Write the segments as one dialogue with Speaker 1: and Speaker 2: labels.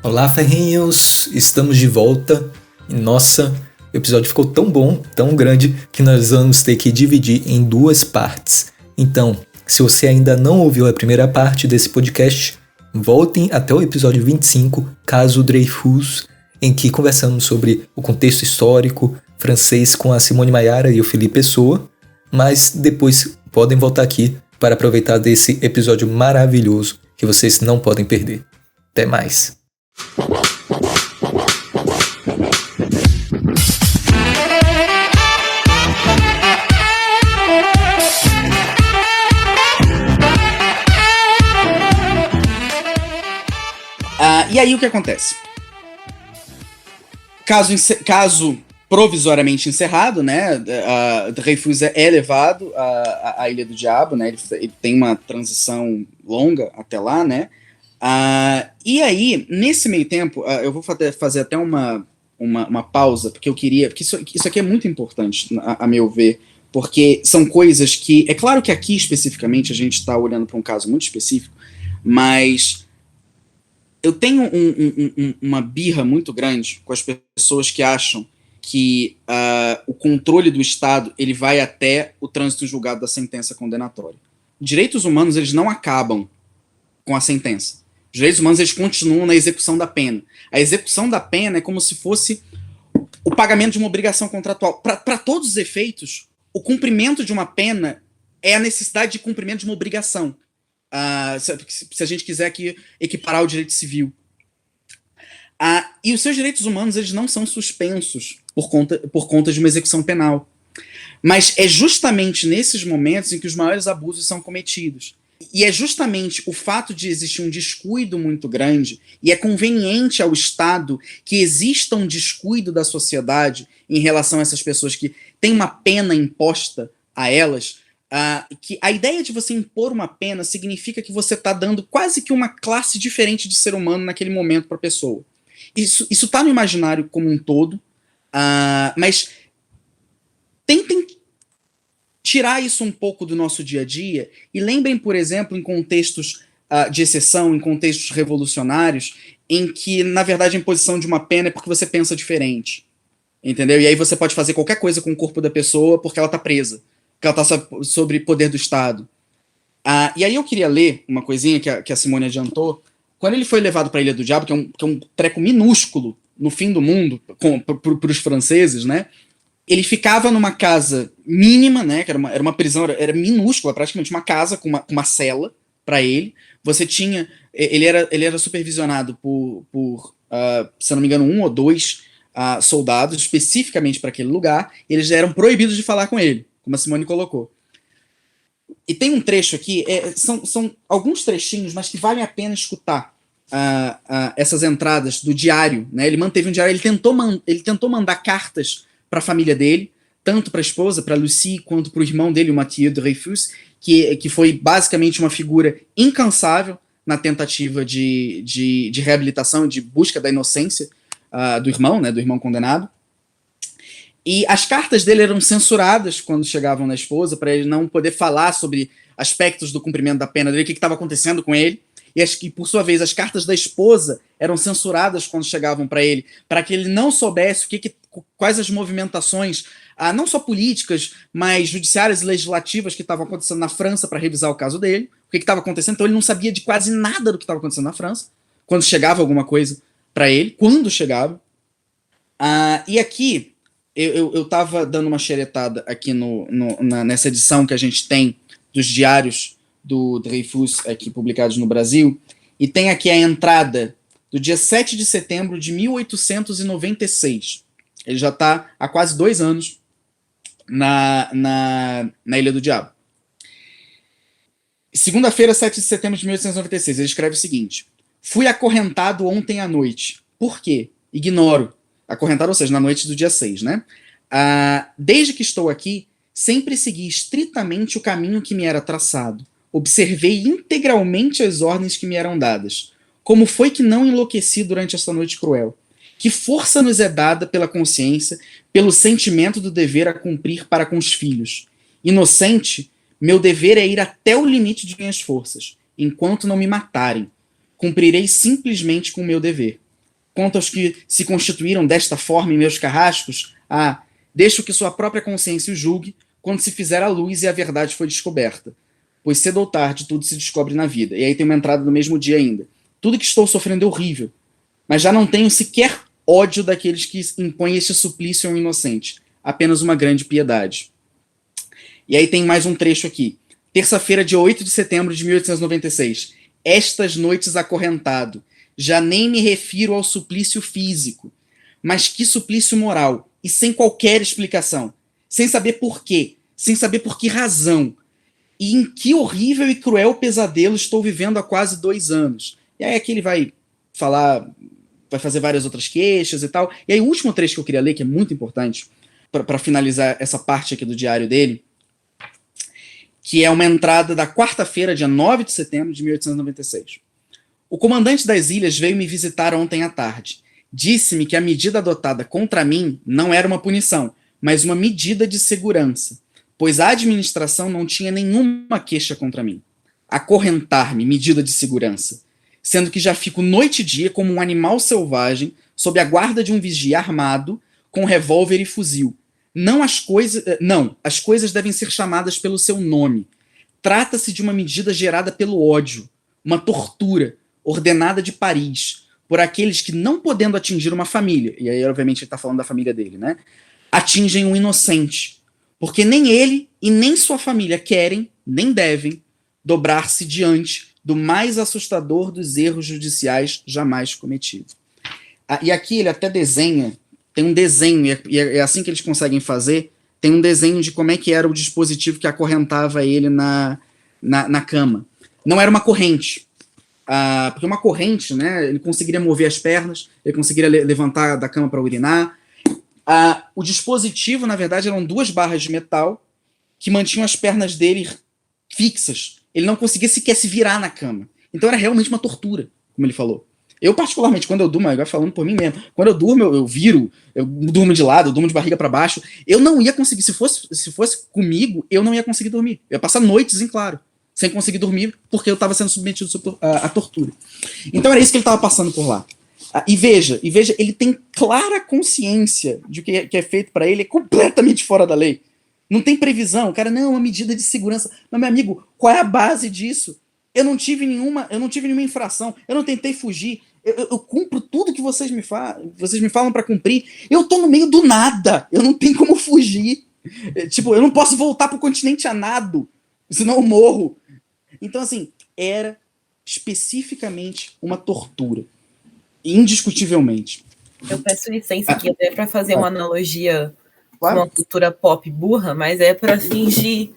Speaker 1: Olá, ferrinhos! Estamos de volta e nossa, o episódio ficou tão bom, tão grande, que nós vamos ter que dividir em duas partes. Então, se você ainda não ouviu a primeira parte desse podcast, voltem até o episódio 25, Caso Dreyfus, em que conversamos sobre o contexto histórico francês com a Simone Maiara e o Felipe Pessoa, mas depois podem voltar aqui para aproveitar desse episódio maravilhoso que vocês não podem perder. Até mais!
Speaker 2: E aí o que acontece? Caso provisoriamente encerrado, né? Dreyfus é levado à Ilha do Diabo, né? Ele tem uma transição longa até lá, né? E aí, nesse meio tempo, eu vou fazer até uma pausa, porque eu queria... Porque isso aqui é muito importante, a meu ver, porque são coisas que... É claro que aqui, especificamente, a gente está olhando para um caso muito específico, mas eu tenho uma birra muito grande com as pessoas que acham que o controle do Estado ele vai até o trânsito julgado da sentença condenatória. Direitos humanos, eles não acabam com a sentença. Os direitos humanos, eles continuam na execução da pena. A execução da pena é como se fosse o pagamento de uma obrigação contratual. Para todos os efeitos, o cumprimento de uma pena é a necessidade de cumprimento de uma obrigação. Se a gente quiser aqui equiparar o direito civil. E os seus direitos humanos, eles não são suspensos por conta de uma execução penal. Mas é justamente nesses momentos em que os maiores abusos são cometidos. E é justamente o fato de existir um descuido muito grande, e é conveniente ao Estado que exista um descuido da sociedade em relação a essas pessoas que têm uma pena imposta a elas, que a ideia de você impor uma pena significa que você está dando quase que uma classe diferente de ser humano naquele momento para a pessoa. Isso está no imaginário como um todo, mas tentem tirar isso um pouco do nosso dia a dia e lembrem, por exemplo, em contextos de exceção, em contextos revolucionários, em que, na verdade, a imposição de uma pena é porque você pensa diferente. Entendeu? E aí você pode fazer qualquer coisa com o corpo da pessoa porque ela está presa, porque ela está sob poder do Estado. E aí eu queria ler uma coisinha que a Simone adiantou. Quando ele foi levado para a Ilha do Diabo, que é um treco minúsculo no fim do mundo, para os franceses, né? Ele ficava numa casa mínima, né? Que era uma prisão, era minúscula, praticamente uma casa com uma cela para ele. Você tinha... Ele era supervisionado por se eu não me engano, 1 ou 2 soldados, especificamente para aquele lugar. Eles eram proibidos de falar com ele, como a Simone colocou. E tem um trecho aqui, são alguns trechinhos, mas que valem a pena escutar essas entradas do diário, né? Ele manteve um diário, ele tentou mandar cartas para a família dele, tanto para a esposa, para Lucie, quanto para o irmão dele, o Mathieu Dreyfus, que foi basicamente uma figura incansável na tentativa de reabilitação, de busca da inocência do irmão, né, do irmão condenado. E as cartas dele eram censuradas quando chegavam na esposa, para ele não poder falar sobre aspectos do cumprimento da pena dele, o que estava acontecendo com ele. E por sua vez, as cartas da esposa eram censuradas quando chegavam para ele, para que ele não soubesse quais as movimentações, não só políticas, mas judiciárias e legislativas que estavam acontecendo na França para revisar o caso dele, o que estava acontecendo. Então ele não sabia de quase nada do que estava acontecendo na França, quando chegava alguma coisa para ele, quando chegava. E aqui, eu estava dando uma xeretada aqui nessa edição que a gente tem dos diários do Dreyfus aqui publicados no Brasil, e tem aqui a entrada do dia 7 de setembro de 1896. Ele já está há quase 2 anos na Ilha do Diabo. Segunda-feira, 7 de setembro de 1896, ele escreve o seguinte: fui acorrentado ontem à noite. Por quê? Ignoro. Acorrentado, ou seja, na noite do dia 6, né? Desde que estou aqui, sempre segui estritamente o caminho que me era traçado. Observei integralmente as ordens que me eram dadas. Como foi que não enlouqueci durante esta noite cruel? Que força nos é dada pela consciência, pelo sentimento do dever a cumprir para com os filhos? Inocente, meu dever é ir até o limite de minhas forças, enquanto não me matarem. Cumprirei simplesmente com o meu dever. quanto aos que se constituíram desta forma em meus carrascos, deixo que sua própria consciência o julgue quando se fizer a luz e a verdade foi descoberta. Pois cedo ou tarde tudo se descobre na vida. E aí tem uma entrada no mesmo dia ainda. Tudo que estou sofrendo é horrível, mas já não tenho sequer ódio daqueles que impõem este suplício ao inocente. Apenas uma grande piedade. E aí tem mais um trecho aqui. Terça-feira, dia 8 de setembro de 1896. Estas noites acorrentado. Já nem me refiro ao suplício físico, mas que suplício moral, e sem qualquer explicação. Sem saber por quê, sem saber por que razão. E em que horrível e cruel pesadelo estou vivendo há quase 2 anos. E aí aqui ele vai falar, vai fazer várias outras queixas e tal. E aí o último trecho que eu queria ler, que é muito importante, para finalizar essa parte aqui do diário dele, que é uma entrada da quarta-feira, dia 9 de setembro de 1896. O comandante das ilhas veio me visitar ontem à tarde. Disse-me que a medida adotada contra mim não era uma punição, mas uma medida de segurança, pois a administração não tinha nenhuma queixa contra mim. Acorrentar-me, medida de segurança, sendo que já fico noite e dia como um animal selvagem, sob a guarda de um vigia armado, com revólver e fuzil. As coisas devem ser chamadas pelo seu nome. Trata-se de uma medida gerada pelo ódio, uma tortura, ordenada de Paris, por aqueles que, não podendo atingir uma família, e aí obviamente ele está falando da família dele, né? Atingem um inocente, porque nem ele e nem sua família querem, nem devem, dobrar-se diante do mais assustador dos erros judiciais jamais cometidos. E aqui ele até desenha, tem um desenho, e é assim que eles conseguem fazer, tem um desenho de como é que era o dispositivo que acorrentava ele na cama. Não era uma corrente, porque uma corrente, né, ele conseguiria mover as pernas, ele conseguiria levantar da cama para urinar. O dispositivo, na verdade, eram 2 barras de metal que mantinham as pernas dele fixas. Ele não conseguia sequer se virar na cama. Então era realmente uma tortura, como ele falou. Eu, particularmente, quando eu durmo, agora falando por mim mesmo, quando eu durmo, eu viro, eu durmo de lado, eu durmo de barriga para baixo, eu não ia conseguir, se fosse comigo, eu não ia conseguir dormir. Eu ia passar noites em claro, sem conseguir dormir, porque eu estava sendo submetido à tortura. Então era isso que ele estava passando por lá. E veja, ele tem clara consciência de que é feito para ele, é completamente fora da lei. Não tem previsão, cara, não, uma medida de segurança. Mas, meu amigo, qual é a base disso? Eu não tive nenhuma infração, eu não tentei fugir, eu cumpro tudo que vocês me falam para cumprir. Eu tô no meio do nada, eu não tenho como fugir. Tipo, eu não posso voltar pro continente a nado, senão eu morro. Então, assim, era especificamente uma tortura. Indiscutivelmente.
Speaker 3: Eu peço licença aqui até para fazer uma analogia com uma cultura pop burra, mas é para fingir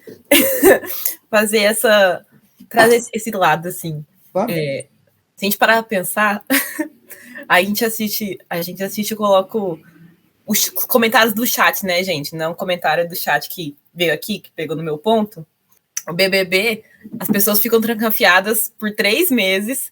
Speaker 3: fazer trazer esse lado, assim.
Speaker 2: Claro.
Speaker 3: Se a gente parar pra pensar, a gente assiste e coloca os comentários do chat, né, gente? Não um comentário do chat que veio aqui, que pegou no meu ponto. O BBB, as pessoas ficam trancafiadas por 3 meses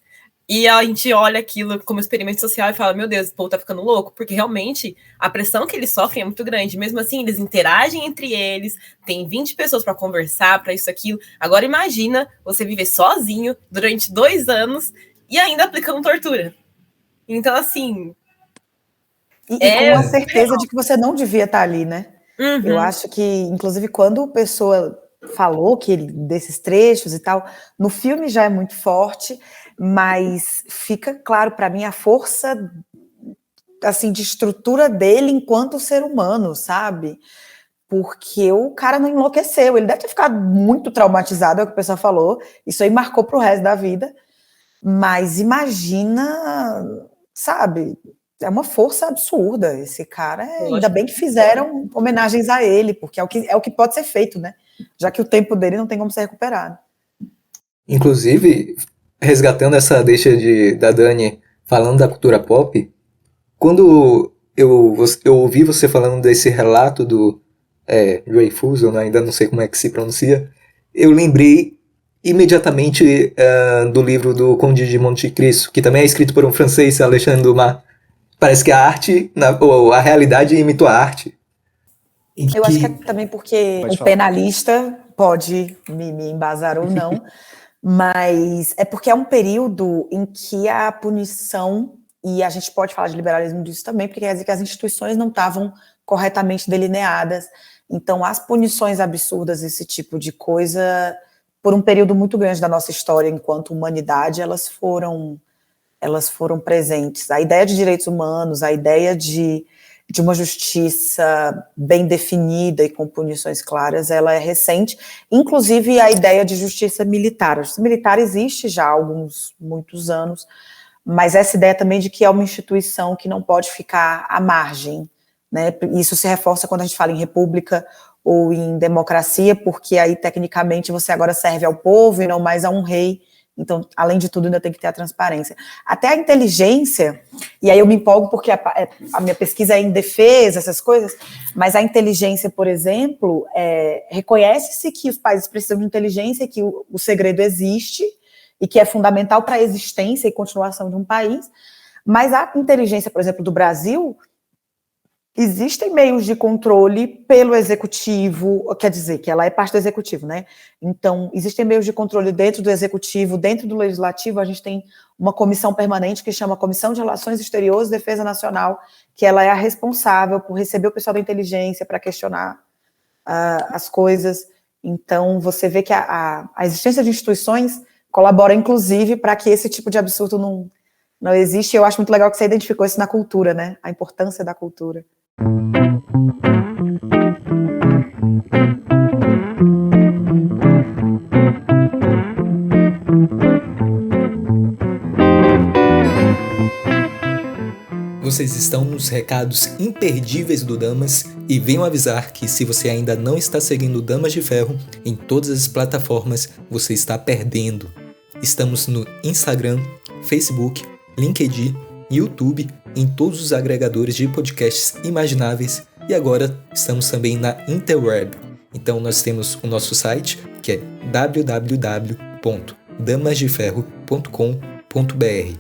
Speaker 3: e a gente olha aquilo como experimento social e fala, meu Deus, esse povo tá ficando louco, porque realmente a pressão que eles sofrem é muito grande. Mesmo assim, eles interagem entre eles, tem 20 pessoas para conversar, para isso, aquilo. Agora imagina você viver sozinho durante 2 anos e ainda aplicando tortura. Então, assim...
Speaker 4: E com a certeza de que você não devia estar ali, né? Uhum. Eu acho que, inclusive, quando a pessoa falou desses trechos e tal, no filme já é muito forte, mas fica claro para mim a força, assim, de estrutura dele enquanto ser humano, sabe? Porque o cara não enlouqueceu, ele deve ter ficado muito traumatizado, é o que o pessoal falou, isso aí marcou pro resto da vida, mas imagina, sabe, é uma força absurda, esse cara, ainda bem que fizeram homenagens a ele, porque é o que pode ser feito, né? Já que o tempo dele não tem como ser recuperado.
Speaker 1: Inclusive, resgatando essa deixa da Dani falando da cultura pop, quando eu ouvi você falando desse relato do Dreyfus, eu ainda não sei como é que se pronuncia, eu lembrei imediatamente do livro do Conde de Monte Cristo, que também é escrito por um francês, Alexandre Dumas. Parece que a arte, a realidade imitou a arte.
Speaker 4: Eu acho que é também porque o penalista pode me embasar ou não, mas é porque é um período em que a punição e a gente pode falar de liberalismo disso também, porque quer dizer que as instituições não estavam corretamente delineadas. Então, as punições absurdas, esse tipo de coisa, por um período muito grande da nossa história enquanto humanidade, elas foram presentes. A ideia de direitos humanos, a ideia de uma justiça bem definida e com punições claras, ela é recente. Inclusive, a ideia de justiça militar. A justiça militar existe já há muitos anos, mas essa ideia também de que é uma instituição que não pode ficar à margem, né? Isso se reforça quando a gente fala em república ou em democracia, porque aí, tecnicamente, você agora serve ao povo e não mais a um rei. Então, além de tudo, ainda tem que ter a transparência. Até a inteligência, e aí eu me empolgo porque a minha pesquisa é em defesa, essas coisas, mas a inteligência, por exemplo, reconhece-se que os países precisam de inteligência, que o segredo existe, e que é fundamental para a existência e continuação de um país, mas a inteligência, por exemplo, do Brasil, existem meios de controle pelo executivo, quer dizer, que ela é parte do executivo, né? Então, existem meios de controle dentro do executivo, dentro do legislativo. A gente tem uma comissão permanente que chama Comissão de Relações Exteriores e Defesa Nacional, que ela é a responsável por receber o pessoal da inteligência para questionar as coisas. Então, você vê que a existência de instituições colabora, inclusive, para que esse tipo de absurdo não existe. Eu acho muito legal que você identificou isso na cultura, né? A importância da cultura.
Speaker 1: Vocês estão nos recados imperdíveis do Damas e venham avisar que se você ainda não está seguindo Damas de Ferro em todas as plataformas, você está perdendo. Estamos no Instagram, Facebook, LinkedIn, YouTube, em todos os agregadores de podcasts imagináveis e agora estamos também na interweb. Então nós temos o nosso site, que é www.damasdeferro.com.br,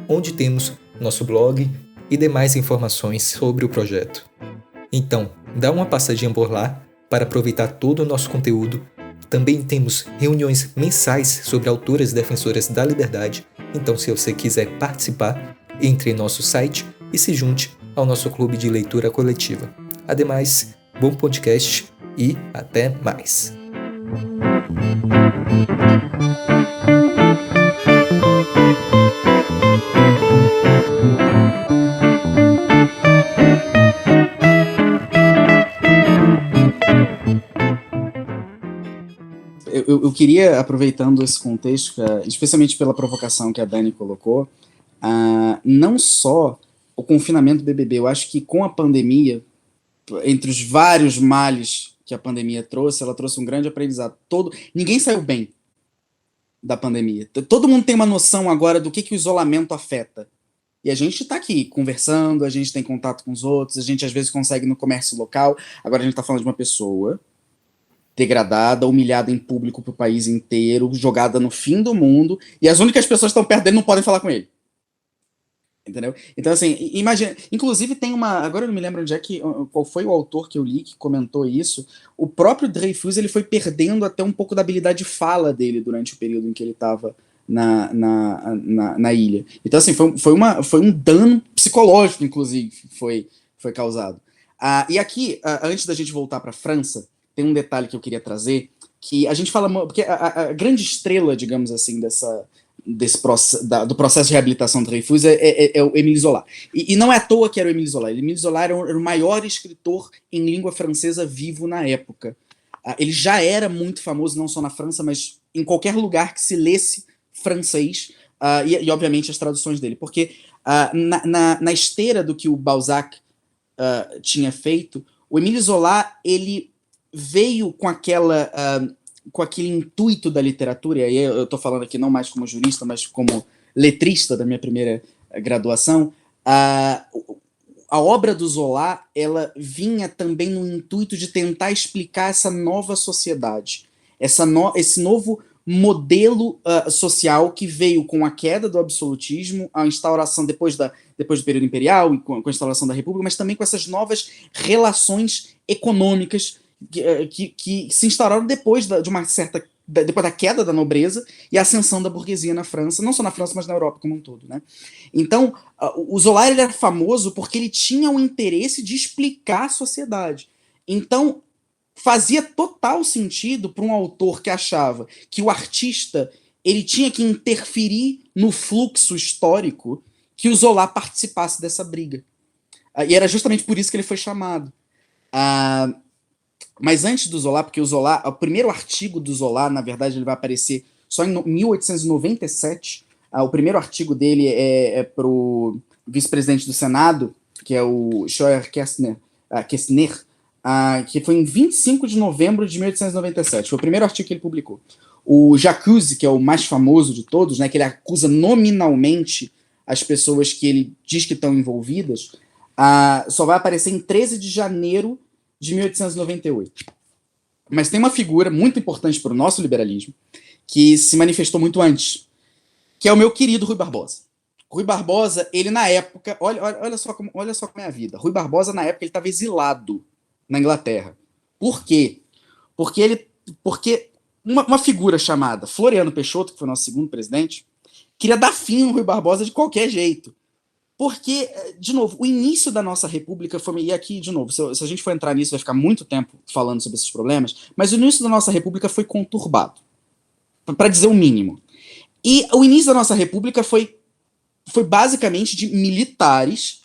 Speaker 1: onde temos nosso blog e demais informações sobre o projeto. Então, dá uma passadinha por lá para aproveitar todo o nosso conteúdo. Também temos reuniões mensais sobre autoras e defensoras da liberdade, então se você quiser participar, entre em nosso site e se junte ao nosso clube de leitura coletiva. Ademais, bom podcast e até mais!
Speaker 2: Eu queria, aproveitando esse contexto, especialmente pela provocação que a Dani colocou, não só o confinamento do BBB, eu acho que com a pandemia, entre os vários males que a pandemia trouxe, ela trouxe um grande aprendizado. Ninguém saiu bem da pandemia. Todo mundo tem uma noção agora do que o isolamento afeta. E a gente está aqui conversando, a gente tem contato com os outros, a gente às vezes consegue no comércio local. Agora a gente está falando de uma pessoa degradada, humilhada em público para o país inteiro, jogada no fim do mundo, e as únicas pessoas que estão perto dele não podem falar com ele. Entendeu? Então, assim, imagina. Inclusive, tem uma. Agora eu não me lembro qual foi o autor que eu li que comentou isso. O próprio Dreyfus ele foi perdendo até um pouco da habilidade de fala dele durante o período em que ele estava na ilha. Então, assim, foi um dano psicológico, inclusive, que foi causado. E aqui, antes da gente voltar para a França, tem um detalhe que eu queria trazer, que a gente fala. Porque a grande estrela, digamos assim, do processo de reabilitação do Dreyfus é o Émile Zola. E não é à toa que era o Émile Zola. Émile Zola era o maior escritor em língua francesa vivo na época. Ele já era muito famoso, não só na França, mas em qualquer lugar que se lesse francês, e obviamente as traduções dele. Porque na esteira do que o Balzac tinha feito, o Émile Zola ele veio com aquele intuito da literatura, e aí eu estou falando aqui não mais como jurista, mas como letrista da minha primeira graduação. A obra do Zola, ela vinha também no intuito de tentar explicar essa nova sociedade, esse novo modelo social que veio com a queda do absolutismo, a instauração depois do período imperial, e com a instauração da república, mas também com essas novas relações econômicas que se instauraram depois de uma certa depois da queda da nobreza e a ascensão da burguesia na França, não só na França, mas na Europa como um todo, né? Então, o Zola ele era famoso porque ele tinha o interesse de explicar a sociedade. Então, fazia total sentido para um autor que achava que o artista ele tinha que interferir no fluxo histórico, que o Zola participasse dessa briga. E era justamente por isso que ele foi chamado. Mas antes do Zola, porque o primeiro artigo do Zola, na verdade, ele vai aparecer só em 1897. O primeiro artigo dele é para o vice-presidente do Senado, que é o Scheuer Kestner, que foi em 25 de novembro de 1897. Foi o primeiro artigo que ele publicou. O Jacuzzi, que é o mais famoso de todos, né, que ele acusa nominalmente as pessoas que ele diz que estão envolvidas, só vai aparecer em 13 de janeiro de 1898. Mas tem uma figura muito importante para o nosso liberalismo que se manifestou muito antes, que é o meu querido Rui Barbosa. Rui Barbosa, ele na época, olha só como é a vida. Rui Barbosa, na época, ele estava exilado na Inglaterra. Por quê? Porque uma figura chamada Floriano Peixoto, que foi o nosso segundo presidente, queria dar fim ao Rui Barbosa de qualquer jeito. Porque, de novo, o início da nossa república foi... E aqui, de novo, se a gente for entrar nisso, vai ficar muito tempo falando sobre esses problemas, mas o início da nossa república foi conturbado, para dizer o mínimo. E o início da nossa república foi basicamente de militares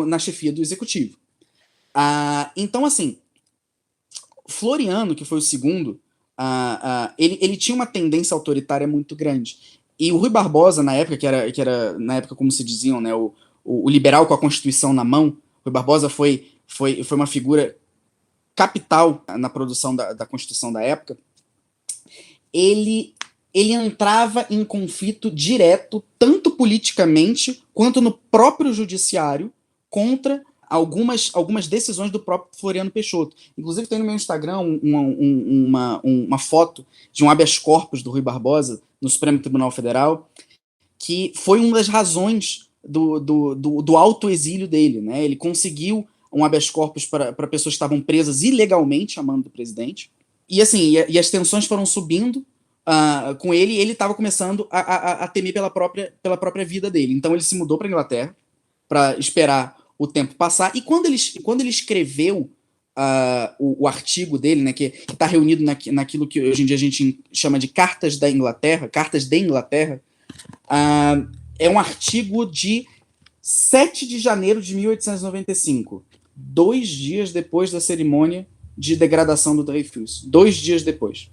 Speaker 2: na chefia do executivo. Então, assim, Floriano, que foi o segundo, ele tinha uma tendência autoritária muito grande. E o Rui Barbosa, na época, que era na época, como se diziam, né, o liberal com a Constituição na mão, Rui Barbosa foi uma figura capital na produção da Constituição da época. Ele entrava em conflito direto, tanto politicamente, quanto no próprio judiciário, contra algumas decisões do próprio Floriano Peixoto. Inclusive tem no meu Instagram uma foto de um habeas corpus do Rui Barbosa no Supremo Tribunal Federal, que foi uma das razões do autoexílio dele, né? Ele conseguiu um habeas corpus para pessoas que estavam presas ilegalmente a mando do presidente, e assim, e as tensões foram subindo com ele, e ele estava começando a temer pela própria vida dele. Então ele se mudou para a Inglaterra para esperar o tempo passar, e quando ele escreveu o artigo dele, né, que está reunido naquilo que hoje em dia a gente chama de Cartas de Inglaterra, é um artigo de 7 de janeiro de 1895, 2 dias depois da cerimônia de degradação do Dreyfus, 2 dias depois.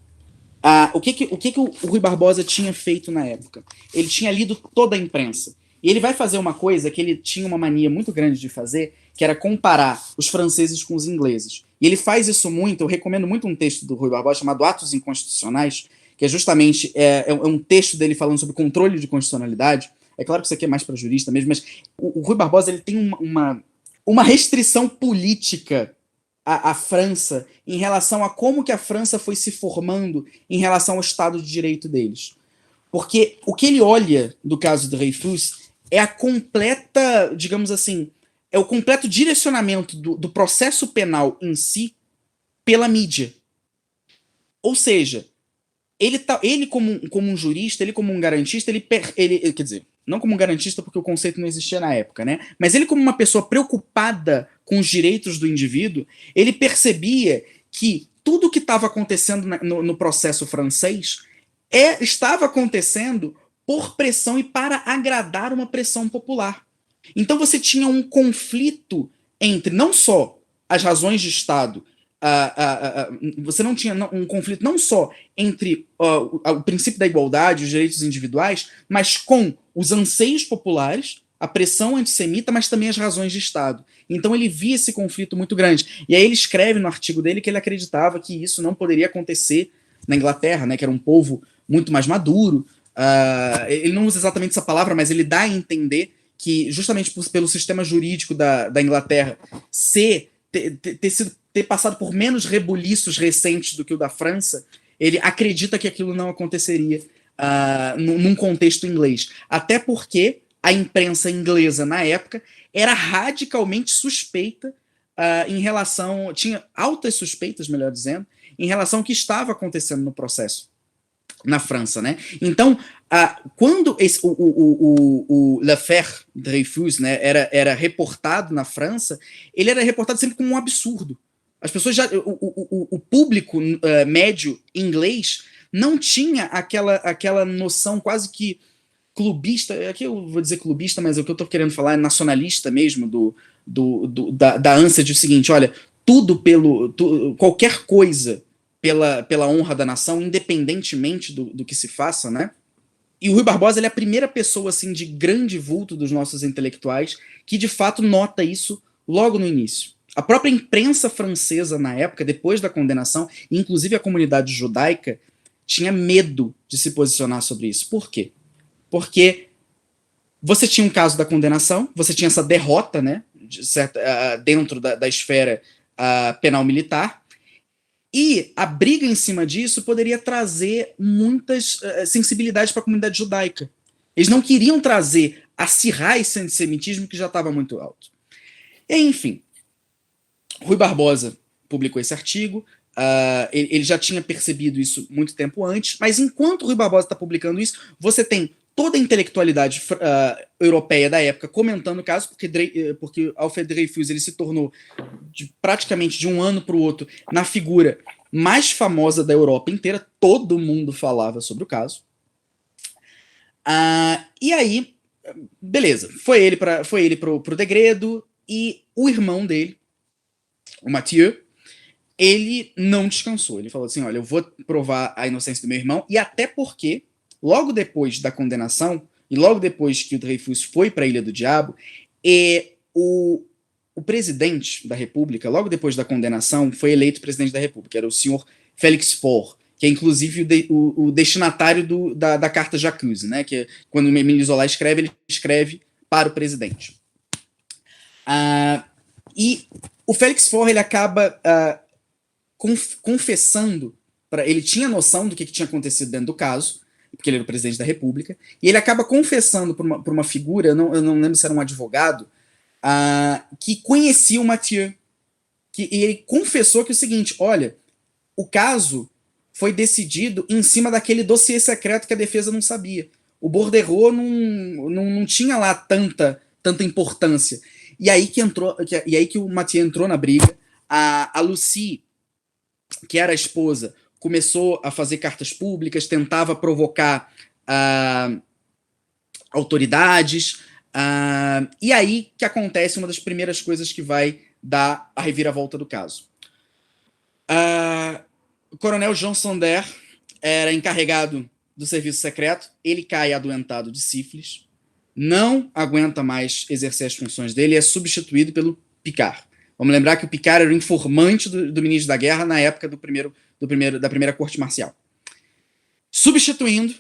Speaker 2: O que o Rui Barbosa tinha feito na época? Ele tinha lido toda a imprensa. E ele vai fazer uma coisa que ele tinha uma mania muito grande de fazer, que era comparar os franceses com os ingleses. E ele faz isso muito, eu recomendo muito um texto do Rui Barbosa chamado Atos Inconstitucionais, que é justamente um texto dele falando sobre controle de constitucionalidade. É claro que isso aqui é mais para jurista mesmo, mas o Rui Barbosa ele tem uma restrição política à França em relação a como que a França foi se formando em relação ao Estado de Direito deles. Porque o que ele olha do caso do Dreyfus é a completa, digamos assim, é o completo direcionamento do processo penal em si pela mídia. Ou seja, ele como um jurista, ele como um garantista, ele quer dizer, não como um garantista porque o conceito não existia na época, né? Mas ele como uma pessoa preocupada com os direitos do indivíduo, ele percebia que tudo que estava acontecendo no processo francês estava acontecendo por pressão e para agradar uma pressão popular. Então você tinha um conflito entre não só as razões de Estado, você não tinha um conflito não só entre o princípio da igualdade, os direitos individuais, mas com os anseios populares, a pressão antissemita, mas também as razões de Estado. Então ele via esse conflito muito grande. E aí ele escreve no artigo dele que ele acreditava que isso não poderia acontecer na Inglaterra, né, que era um povo muito mais maduro. Ele não usa exatamente essa palavra, mas ele dá a entender que justamente pelo sistema jurídico da Inglaterra ter passado por menos rebuliços recentes do que o da França, ele acredita que aquilo não aconteceria num contexto inglês. Até porque a imprensa inglesa, na época, era radicalmente suspeita tinha altas suspeitas, melhor dizendo, em relação ao que estava acontecendo no processo na França, né? Então, quando o L'Affaire Dreyfus, né, era reportado na França, ele era reportado sempre como um absurdo. As pessoas o público médio inglês não tinha aquela noção quase que clubista, aqui eu vou dizer clubista, mas o que eu estou querendo falar é nacionalista mesmo, da ânsia de o seguinte, olha, qualquer coisa pela honra da nação, independentemente do que se faça, né? E o Rui Barbosa ele é a primeira pessoa assim, de grande vulto dos nossos intelectuais que de fato nota isso logo no início. A própria imprensa francesa na época, depois da condenação, inclusive a comunidade judaica, tinha medo de se posicionar sobre isso. Por quê? Porque você tinha um caso da condenação, você tinha essa derrota, né, dentro da esfera penal militar, e a briga em cima disso poderia trazer muitas sensibilidades para a comunidade judaica. Eles não queriam acirrar esse antissemitismo que já estava muito alto. E, enfim, Rui Barbosa publicou esse artigo, ele já tinha percebido isso muito tempo antes, mas enquanto Rui Barbosa está publicando isso, você tem toda a intelectualidade europeia da época comentando o caso, porque Alfred Dreyfus ele se tornou praticamente de um ano para o outro na figura mais famosa da Europa inteira, todo mundo falava sobre o caso. E aí, beleza, foi ele pro degredo, e o irmão dele, o Mathieu, ele não descansou. Ele falou assim, olha, eu vou provar a inocência do meu irmão, e até porque logo depois da condenação, e logo depois que o Dreyfus foi para a Ilha do Diabo, o presidente da República, logo depois da condenação, foi eleito presidente da República, era o senhor Félix Faure, que é inclusive o destinatário da carta J'accuse, né? Que quando o Émile Zola escreve, ele escreve para o presidente. E o Félix Faure ele acaba confessando, ele tinha noção do que tinha acontecido dentro do caso, porque ele era o presidente da República, e ele acaba confessando por uma figura, eu não lembro se era um advogado, que conhecia o Mathieu, e ele confessou que é o seguinte, olha, o caso foi decidido em cima daquele dossiê secreto que a defesa não sabia. O Bordereau não tinha lá tanta importância. E aí que o Mathieu entrou na briga, a Lucie, que era a esposa, começou a fazer cartas públicas, tentava provocar autoridades, e aí que acontece uma das primeiras coisas que vai dar a reviravolta do caso. O coronel Jean Sonder era encarregado do serviço secreto, ele cai adoentado de sífilis, não aguenta mais exercer as funções dele e é substituído pelo Picard. Vamos lembrar que o Picard era o informante do ministro da Guerra na época da primeira corte marcial. Substituindo,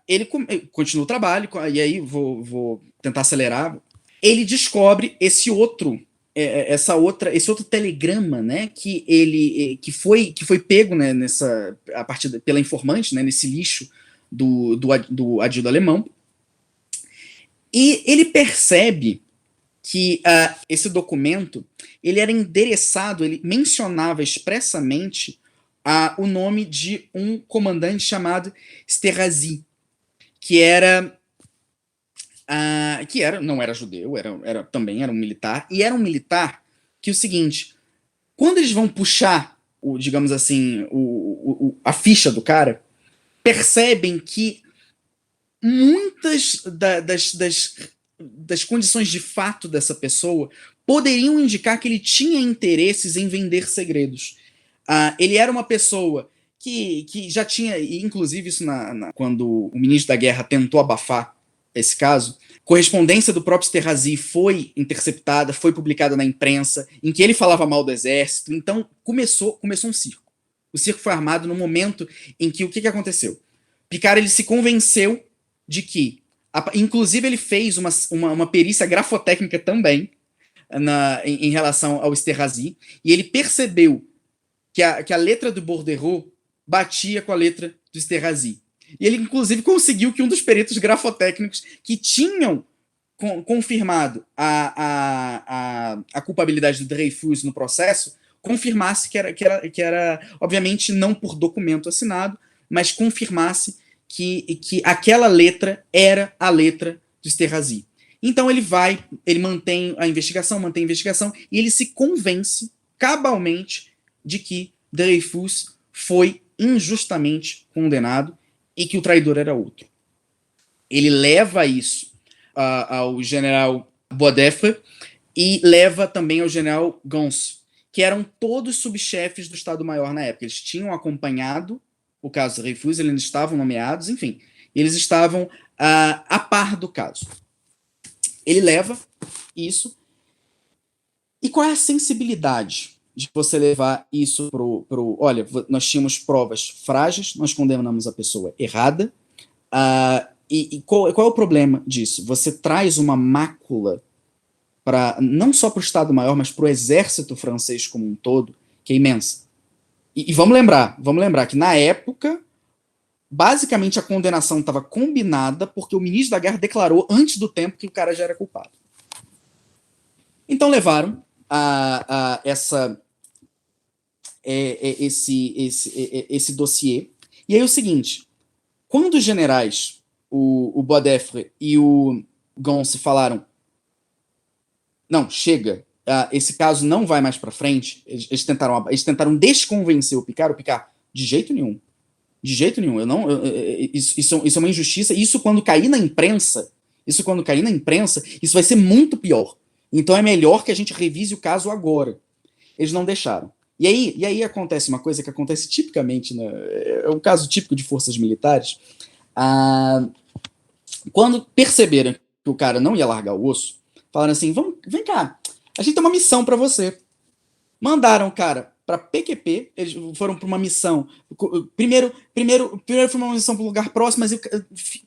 Speaker 2: ele continua o trabalho, e aí vou tentar acelerar. Ele descobre esse outro telegrama, né, que foi pego, né, pela informante, né, nesse lixo do adido alemão, e ele percebe que esse documento ele era endereçado, ele mencionava expressamente o nome de um comandante chamado Esterhazy, que não era judeu, também era um militar, e era um militar que o seguinte, quando eles vão puxar, digamos assim, a ficha do cara, percebem que muitas das condições de fato dessa pessoa poderiam indicar que ele tinha interesses em vender segredos. Ele era uma pessoa que já tinha, inclusive isso quando o ministro da Guerra tentou abafar esse caso, correspondência do próprio Esterhazy foi interceptada, foi publicada na imprensa, em que ele falava mal do exército, então começou um circo. O circo foi armado no momento em que o que aconteceu? Picard ele se convenceu de que, inclusive ele fez uma perícia grafotécnica também em relação ao Esterhazy, e ele percebeu que a letra do Bordereau batia com a letra do Esterhazy. E ele, inclusive, conseguiu que um dos peritos grafotécnicos que tinham confirmado a culpabilidade do Dreyfus no processo confirmasse que era, obviamente não por documento assinado, mas confirmasse que aquela letra era a letra do Esterhazy. Então ele mantém a investigação, e ele se convence cabalmente de que Dreyfus foi injustamente condenado e que o traidor era outro. Ele leva isso ao general Boisdeffre e leva também ao general Gons, que eram todos subchefes do Estado-Maior na época. Eles tinham acompanhado o caso Dreyfus, eles estavam nomeados, enfim, eles estavam a par do caso. Ele leva isso. E qual é a sensibilidade de você levar isso pro... Olha, nós tínhamos provas frágeis, nós condenamos a pessoa errada, e qual é o problema disso? Você traz uma mácula não só para o Estado-Maior, mas para o exército francês como um todo, que é imensa. E vamos lembrar que na época, basicamente a condenação estava combinada porque o ministro da guerra declarou antes do tempo que o cara já era culpado. Então levaram esse dossiê. E aí o seguinte, quando os generais, o Boisdeffre e o Gons falaram, não, chega, esse caso não vai mais para frente, eles tentaram desconvencer o Picard, de jeito nenhum, isso é uma injustiça, isso quando cair na imprensa, isso vai ser muito pior, então é melhor que a gente revise o caso agora. Eles não deixaram. E aí acontece uma coisa que acontece tipicamente, é um caso típico de forças militares, quando perceberam que o cara não ia largar o osso, falaram assim, vem cá, a gente tem uma missão para você. Mandaram o cara para PQP, eles foram para uma missão, primeiro foi uma missão para um lugar próximo, mas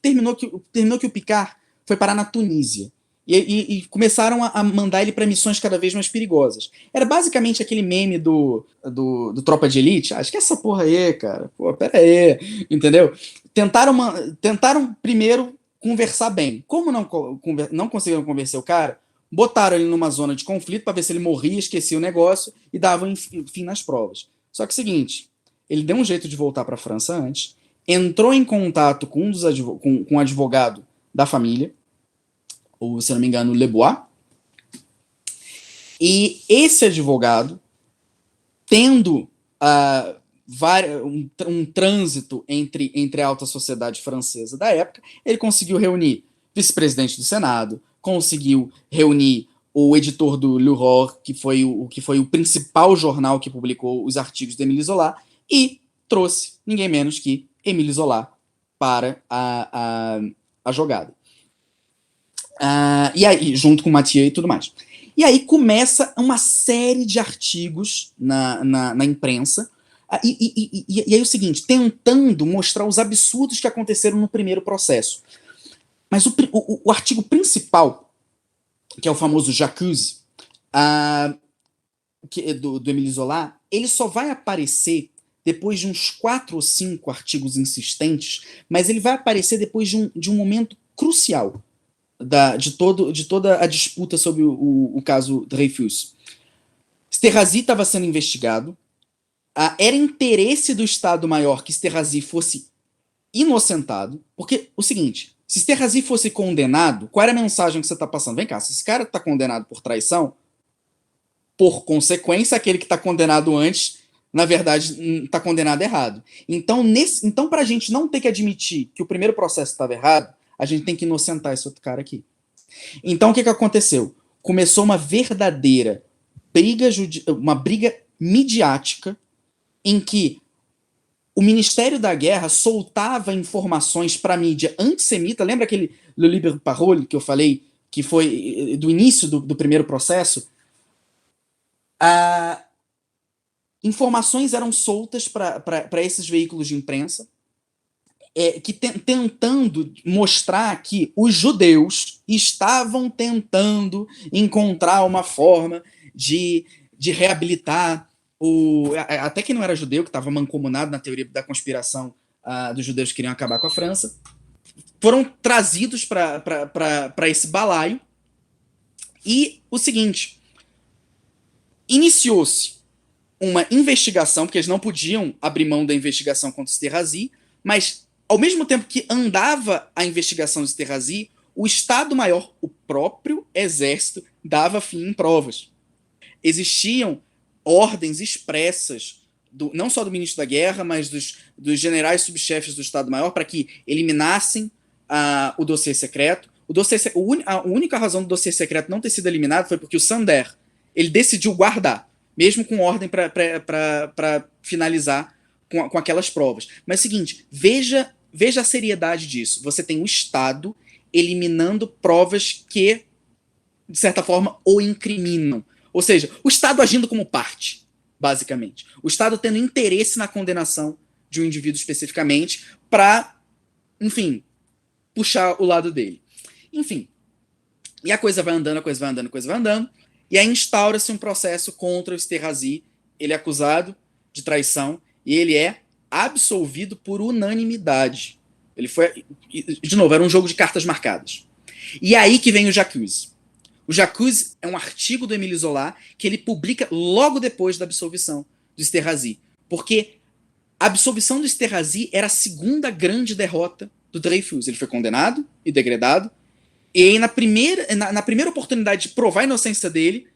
Speaker 2: terminou que o Picard foi parar na Tunísia. E começaram a mandar ele para missões cada vez mais perigosas. Era basicamente aquele meme do Tropa de Elite. Acho que essa porra aí, cara. Pô, pera aí. Entendeu? Tentaram primeiro conversar bem. Como não conseguiram convencer o cara, botaram ele numa zona de conflito para ver se ele morria, esquecia o negócio e davam fim nas provas. Só que é o seguinte, ele deu um jeito de voltar para a França antes, entrou em contato com um advogado da família, ou, se não me engano, Le Bois, e esse advogado, tendo um trânsito entre a alta sociedade francesa da época, ele conseguiu reunir vice-presidente do Senado, conseguiu reunir o editor do L'Aurore, que foi o principal jornal que publicou os artigos de Émile Zola, e trouxe ninguém menos que Émile Zola para a jogada. E aí, junto com Mathieu e tudo mais. E aí começa uma série de artigos na imprensa, e aí o seguinte, tentando mostrar os absurdos que aconteceram no primeiro processo. Mas o artigo principal, que é o famoso J'accuse, do Émile Zola, ele só vai aparecer depois de uns 4 ou 5 artigos insistentes, mas ele vai aparecer depois de um momento crucial de toda a disputa sobre o caso Dreyfus. Esterhazy estava sendo investigado, era interesse do Estado-Maior que Esterhazy fosse inocentado, porque o seguinte, se Esterhazy fosse condenado, qual era a mensagem que você está passando? Vem cá, se esse cara está condenado por traição, por consequência, aquele que está condenado antes, na verdade, está condenado errado. Então, para a gente não ter que admitir que o primeiro processo estava errado, a gente tem que inocentar esse outro cara aqui. Então, o que aconteceu? Começou uma verdadeira uma briga midiática em que o Ministério da Guerra soltava informações para a mídia antissemita. Lembra aquele Le Libre Parole que eu falei, que foi do início do primeiro processo? Informações eram soltas para esses veículos de imprensa, tentando mostrar que os judeus estavam tentando encontrar uma forma de reabilitar até que não era judeu, que estava mancomunado na teoria da conspiração dos judeus que queriam acabar com a França, foram trazidos para esse balaio. E o seguinte, iniciou-se uma investigação, porque eles não podiam abrir mão da investigação contra o Esterhazy, mas, ao mesmo tempo que andava a investigação do Esterhazy, o Estado-Maior, o próprio exército, dava fim em provas. Existiam ordens expressas, não só do ministro da Guerra, mas dos generais subchefes do Estado-Maior, para que eliminassem o dossiê secreto. A única razão do dossiê secreto não ter sido eliminado foi porque o Sander ele decidiu guardar, mesmo com ordem para finalizar com aquelas provas. Mas é o seguinte, veja a seriedade disso. Você tem o Estado eliminando provas que, de certa forma, o incriminam. Ou seja, o Estado agindo como parte, basicamente. O Estado tendo interesse na condenação de um indivíduo especificamente para, enfim, puxar o lado dele. Enfim. E a coisa vai andando, e aí instaura-se um processo contra o Esterhazy. Ele é acusado de traição e ele é absolvido por unanimidade. Ele foi, de novo, era um jogo de cartas marcadas. E aí que vem o J'accuse. O J'accuse é um artigo do Émile Zola que ele publica logo depois da absolvição do Esterhazy. Porque a absolvição do Esterhazy era a segunda grande derrota do Dreyfus. Ele foi condenado e degradado. E aí, na primeira oportunidade de provar a inocência dele,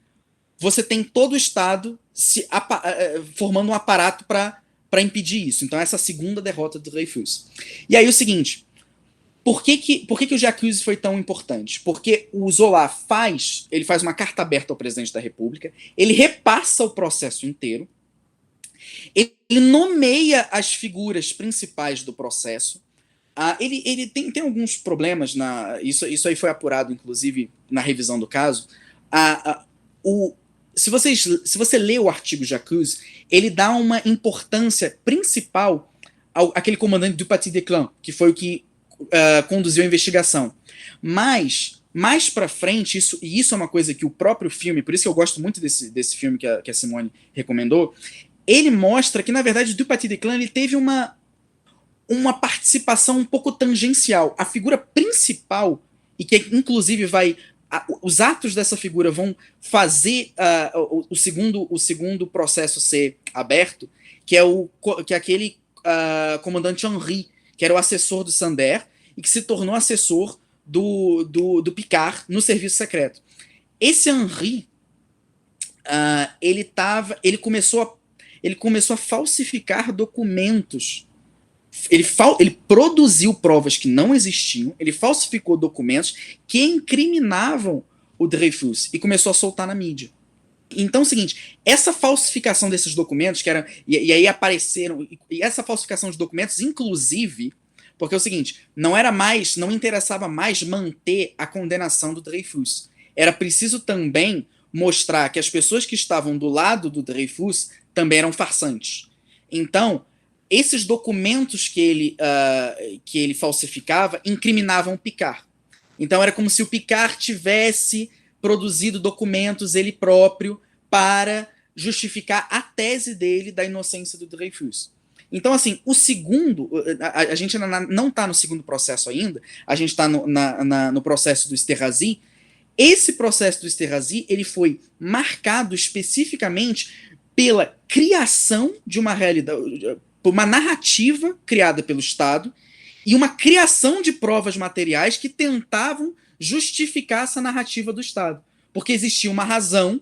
Speaker 2: você tem todo o Estado formando um aparato para impedir isso. Então, essa é a segunda derrota do Dreyfus. E aí, o seguinte, por que o J'accuse foi tão importante? Porque o Zola faz uma carta aberta ao presidente da República, ele repassa o processo inteiro, ele nomeia as figuras principais do processo. Ele tem alguns problemas, isso aí foi apurado, inclusive, na revisão do caso. Se você lê o artigo J'accuse, ele dá uma importância principal àquele comandante do Paty Declan, que foi o que conduziu a investigação. Mas, mais pra frente, isso é uma coisa que o próprio filme, por isso que eu gosto muito desse filme que a Simone recomendou, ele mostra que, na verdade, o Paty Declan ele teve uma participação um pouco tangencial. A figura principal, e que inclusive os atos dessa figura vão fazer o segundo processo ser aberto, que é aquele comandante Henri, que era o assessor do Sander, e que se tornou assessor do Picard no serviço secreto. Esse Henri, ele começou a falsificar documentos. Ele produziu provas que não existiam, ele falsificou documentos que incriminavam o Dreyfus e começou a soltar na mídia. Então é o seguinte, essa falsificação desses documentos, e aí apareceram, e essa falsificação de documentos, inclusive, porque é o seguinte, não interessava mais manter a condenação do Dreyfus. Era preciso também mostrar que as pessoas que estavam do lado do Dreyfus também eram farsantes. Então, esses documentos que ele falsificava incriminavam o Picard. Então era como se o Picard tivesse produzido documentos ele próprio para justificar a tese dele da inocência do Dreyfus. Então, assim, o segundo... A gente não está no segundo processo ainda, a gente está no processo do Esterhazy. Esse processo do Esterhazy ele foi marcado especificamente pela criação de uma realidade... uma narrativa criada pelo Estado e uma criação de provas materiais que tentavam justificar essa narrativa do Estado. Porque existia uma razão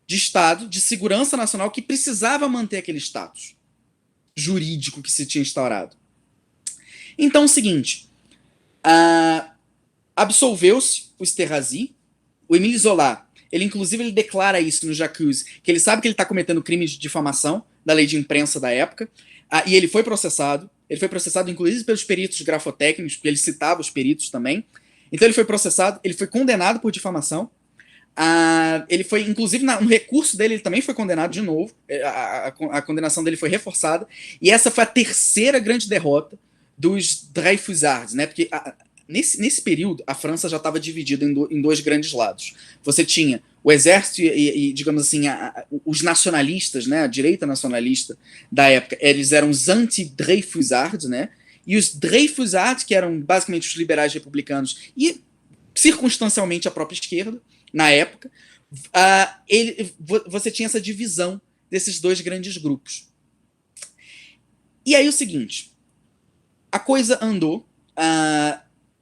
Speaker 2: de Estado, de segurança nacional, que precisava manter aquele status jurídico que se tinha instaurado. Então, é o seguinte, absolveu-se o Esterhazy, o Émile Zola, ele declara isso no J'accuse, que ele sabe que ele está cometendo crimes de difamação da lei de imprensa da época, e ele foi processado inclusive pelos peritos grafotécnicos, porque ele citava os peritos também. Então ele foi processado, ele foi condenado por difamação. Ele foi, inclusive, no recurso dele, ele também foi condenado de novo. A condenação dele foi reforçada. E essa foi a terceira grande derrota dos Dreyfusards, né? Porque nesse período, a França já estava dividida em dois grandes lados. Você tinha o exército e digamos assim, os nacionalistas, né, a direita nacionalista da época, eles eram os anti-Dreyfusards, né, e os Dreyfusards, que eram basicamente os liberais republicanos e circunstancialmente a própria esquerda, na época, você tinha essa divisão desses dois grandes grupos. E aí o seguinte, a coisa andou,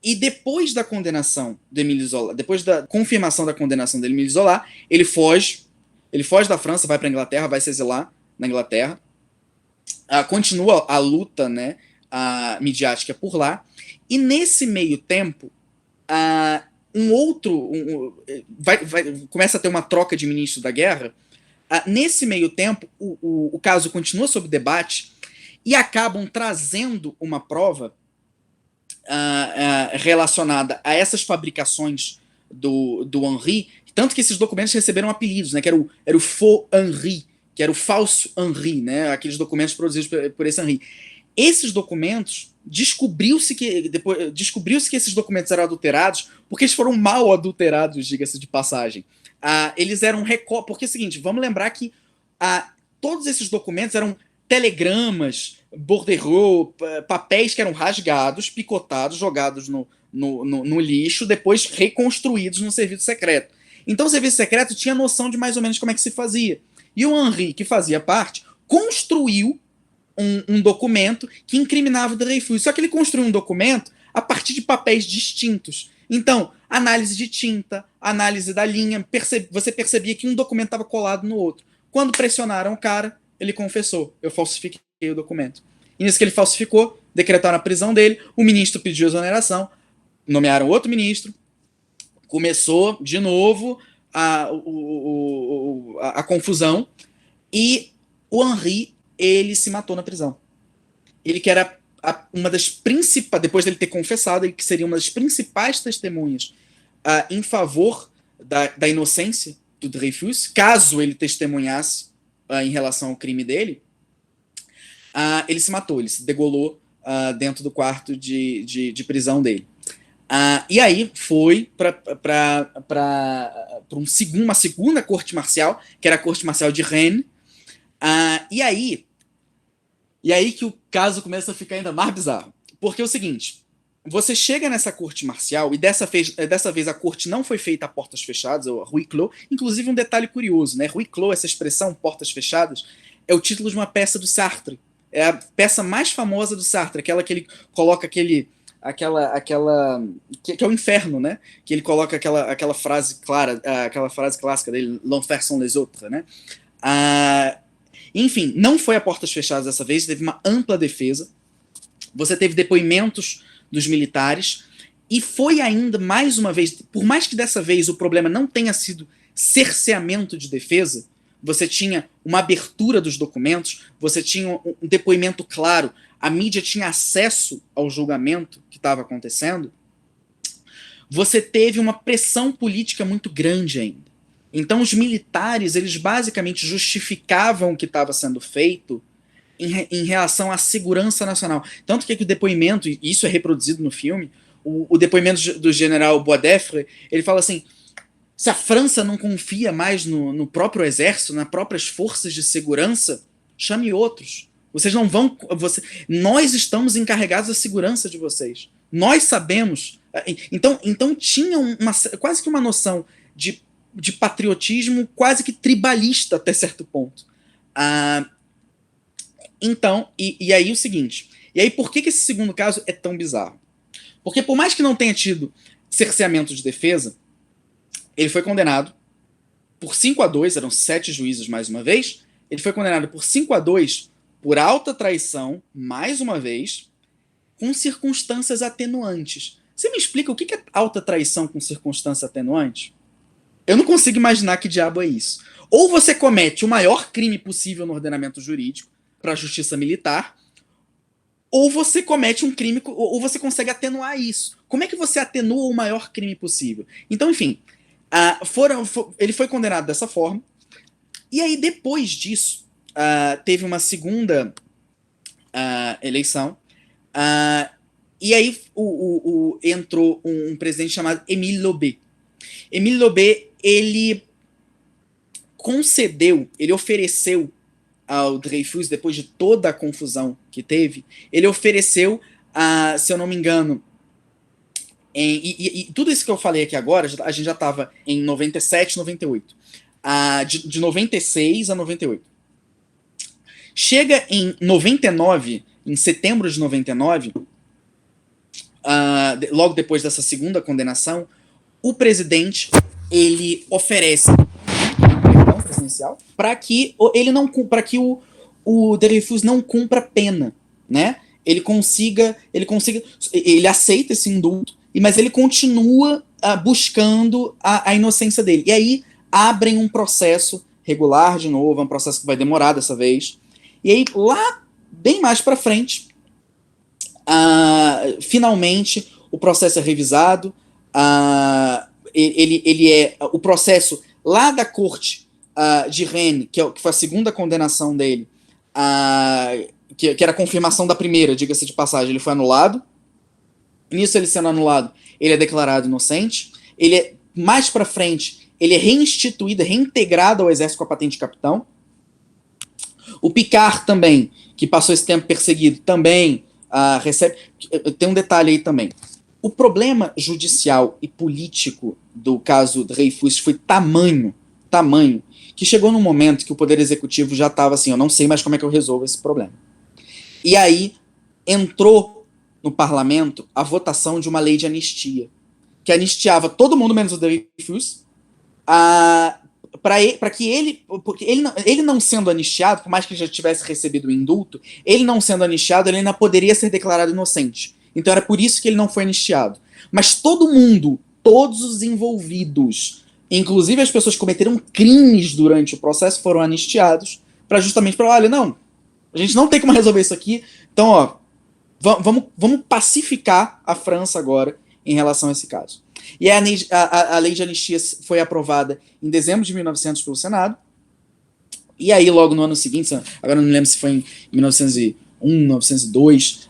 Speaker 2: e depois da condenação do Émile Zola, depois da confirmação da condenação do Émile Zola, ele foge da França, vai para a Inglaterra, vai se exilar na Inglaterra, continua a luta, né, midiática por lá, e nesse meio tempo, começa a ter uma troca de ministro da guerra. Nesse meio tempo, o caso continua sob debate e acabam trazendo uma prova relacionada a essas fabricações do Henri, tanto que esses documentos receberam apelidos, né, que era o Faux Henri, que era o falso Henri, né, aqueles documentos produzidos por esse Henri. Esses documentos, descobriu-se que esses documentos eram adulterados, porque eles foram mal adulterados, diga-se de passagem. Eles eram porque é o seguinte, vamos lembrar que todos esses documentos eram telegramas, bordereaux, papéis que eram rasgados, picotados, jogados no lixo, depois reconstruídos no serviço secreto. Então o serviço secreto tinha noção de mais ou menos como é que se fazia. E o Henri, que fazia parte, construiu um documento que incriminava o Dreyfus. Só que ele construiu um documento a partir de papéis distintos. Então, análise de tinta, análise da linha, você percebia que um documento estava colado no outro. Quando pressionaram o cara, ele confessou: eu falsifiquei o documento. E nisso que ele falsificou, decretaram a prisão dele, o ministro pediu exoneração, nomearam outro ministro, começou de novo a confusão, e o Henri, ele se matou na prisão. Ele que era uma das principais, depois dele ter confessado, ele que seria uma das principais testemunhas em favor da inocência do Dreyfus, caso ele testemunhasse em relação ao crime dele, ele se matou, ele se degolou dentro do quarto de prisão dele. E aí foi para uma segunda corte marcial, que era a corte marcial de Rennes, e aí que o caso começa a ficar ainda mais bizarro. Porque é o seguinte, você chega nessa corte marcial, e dessa vez a corte não foi feita a portas fechadas, ou a huis clos. Inclusive um detalhe curioso, né? Huis clos, essa expressão, portas fechadas, é o título de uma peça do Sartre. É a peça mais famosa do Sartre, aquela que ele coloca que é o inferno, né? Que ele coloca aquela frase clara, aquela frase clássica dele, l'enfer sont les autres, né? Enfim, não foi a portas fechadas dessa vez, teve uma ampla defesa. Você teve depoimentos dos militares, e foi ainda, mais uma vez, por mais que dessa vez o problema não tenha sido cerceamento de defesa, você tinha uma abertura dos documentos, você tinha um depoimento claro, a mídia tinha acesso ao julgamento que estava acontecendo, você teve uma pressão política muito grande ainda. Então os militares, eles basicamente justificavam o que estava sendo feito em relação à segurança nacional. Tanto que o depoimento, e isso é reproduzido no filme, o depoimento do general Boisdeffre, ele fala assim: se a França não confia mais no próprio exército, nas próprias forças de segurança, chame outros. Vocês não vão... nós estamos encarregados da segurança de vocês. Nós sabemos. Então tinha quase que uma noção de patriotismo quase que tribalista até certo ponto. Então, e aí o seguinte, e aí por que esse segundo caso é tão bizarro? Porque por mais que não tenha tido cerceamento de defesa, ele foi condenado por 5-2, eram 7 juízes mais uma vez, ele foi condenado por 5-2 por alta traição, mais uma vez, com circunstâncias atenuantes. Você me explica o que é alta traição com circunstância atenuante? Eu não consigo imaginar que diabo é isso. Ou você comete o maior crime possível no ordenamento jurídico para a justiça militar, ou você comete um crime, ou você consegue atenuar isso. Como é que você atenua o maior crime possível? Então, enfim, ele foi condenado dessa forma, e aí depois disso, teve uma segunda eleição, e aí entrou um presidente chamado Émile Loubet. Émile Loubet, ele ofereceu ao Dreyfus, depois de toda a confusão que teve, ele ofereceu, se eu não me engano, e tudo isso que eu falei aqui agora, a gente já estava em 97, 98, de 96 a 98. Chega em 99, em setembro de 99, logo depois dessa segunda condenação, o presidente ele oferece perdão presidencial para que o Dreyfus não cumpra pena, né? Ele aceita esse indulto, mas ele continua buscando a inocência dele. E aí abrem um processo regular de novo, é um processo que vai demorar dessa vez. E aí lá bem mais para frente, finalmente o processo é revisado. O processo lá da corte de Rennes, que foi a segunda condenação dele, que era a confirmação da primeira, diga-se de passagem, ele foi anulado. Nisso, ele sendo anulado, ele é declarado inocente. Mais pra frente, ele é reinstituído, reintegrado ao exército com a patente de capitão. O Picard também, que passou esse tempo perseguido, também recebe... Tem um detalhe aí também. O problema judicial e político do caso Dreyfus foi tamanho, que chegou num momento que o Poder Executivo já estava assim, eu não sei mais como é que eu resolvo esse problema. E aí entrou no parlamento a votação de uma lei de anistia, que anistiava todo mundo menos o Dreyfus, para que ele não sendo anistiado, por mais que ele já tivesse recebido o indulto, ele não sendo anistiado, ele ainda poderia ser declarado inocente. Então era por isso que ele não foi anistiado. Mas todo mundo, todos os envolvidos, inclusive as pessoas que cometeram crimes durante o processo, foram anistiados, justamente para, olha, não, a gente não tem como resolver isso aqui, então, ó, vamos pacificar a França agora em relação a esse caso. E a lei de anistia foi aprovada em dezembro de 1900 pelo Senado, e aí logo no ano seguinte, agora não me lembro se foi em 1901, 1902,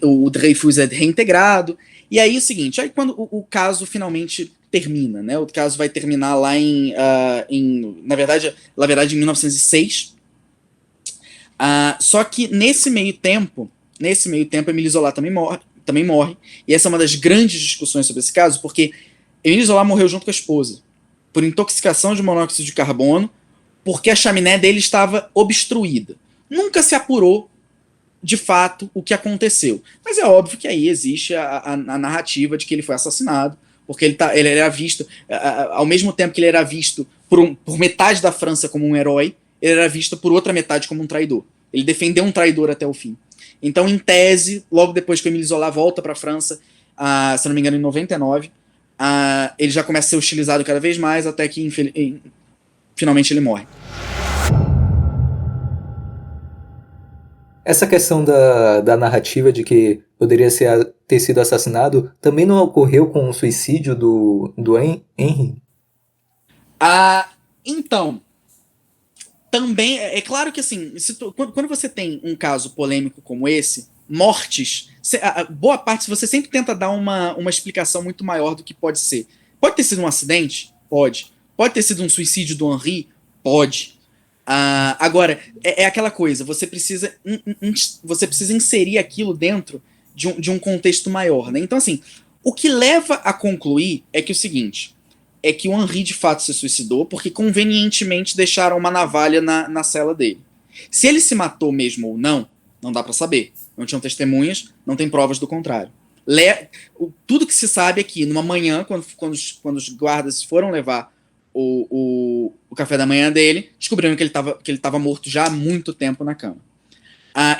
Speaker 2: o Dreyfus é reintegrado, e aí é o seguinte, aí quando o caso finalmente termina, né, o caso vai terminar lá na verdade em 1906, só que nesse meio tempo, Émile Zola também morre, e essa é uma das grandes discussões sobre esse caso, porque Émile Zola morreu junto com a esposa, por intoxicação de monóxido de carbono, porque a chaminé dele estava obstruída. Nunca se apurou, de fato, o que aconteceu. Mas é óbvio que aí existe a narrativa de que ele foi assassinado, porque ele era visto, ao mesmo tempo que ele era visto por metade da França como um herói, ele era visto por outra metade como um traidor. Ele defendeu um traidor até o fim. Então, em tese, logo depois que o Émile Zola volta para a França, se não me engano, em 99, ele já começa a ser hostilizado cada vez mais, até que finalmente ele morre.
Speaker 1: Essa questão da narrativa de que poderia ter sido assassinado também não ocorreu com o suicídio do Henry?
Speaker 2: Então, também, é claro que assim, quando você tem um caso polêmico como esse, mortes, boa parte, você sempre tenta dar uma explicação muito maior do que pode ser. Pode ter sido um acidente? Pode. Pode ter sido um suicídio do Henry? Pode. Agora, é aquela coisa, você precisa inserir aquilo dentro de um contexto maior, né? Então, assim, o que leva a concluir é que o seguinte, é que o Henry de fato se suicidou porque convenientemente deixaram uma navalha na cela dele. Se ele se matou mesmo ou não dá pra saber. Não tinham testemunhas, não tem provas do contrário. Tudo que se sabe é que numa manhã, quando os guardas foram levar o café da manhã dele, descobriram que ele estava morto já há muito tempo na cama.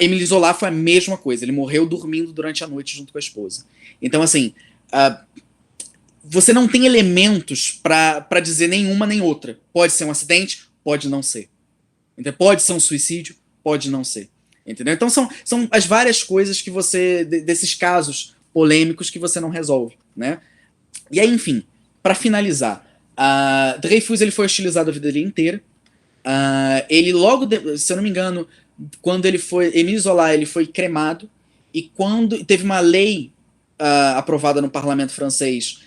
Speaker 2: Émile Zola foi a mesma coisa, ele morreu dormindo durante a noite junto com a esposa. Então, assim, você não tem elementos para dizer nenhuma nem outra. Pode ser um acidente, pode não ser. Então, pode ser um suicídio, pode não ser. Entendeu? Então, são as várias coisas que desses casos polêmicos que você não resolve, né? E aí, enfim, para finalizar, Dreyfus ele foi hostilizado a vida dele inteira. Ele se eu não me engano, quando Émile Zola ele foi cremado, e quando teve uma lei aprovada no parlamento francês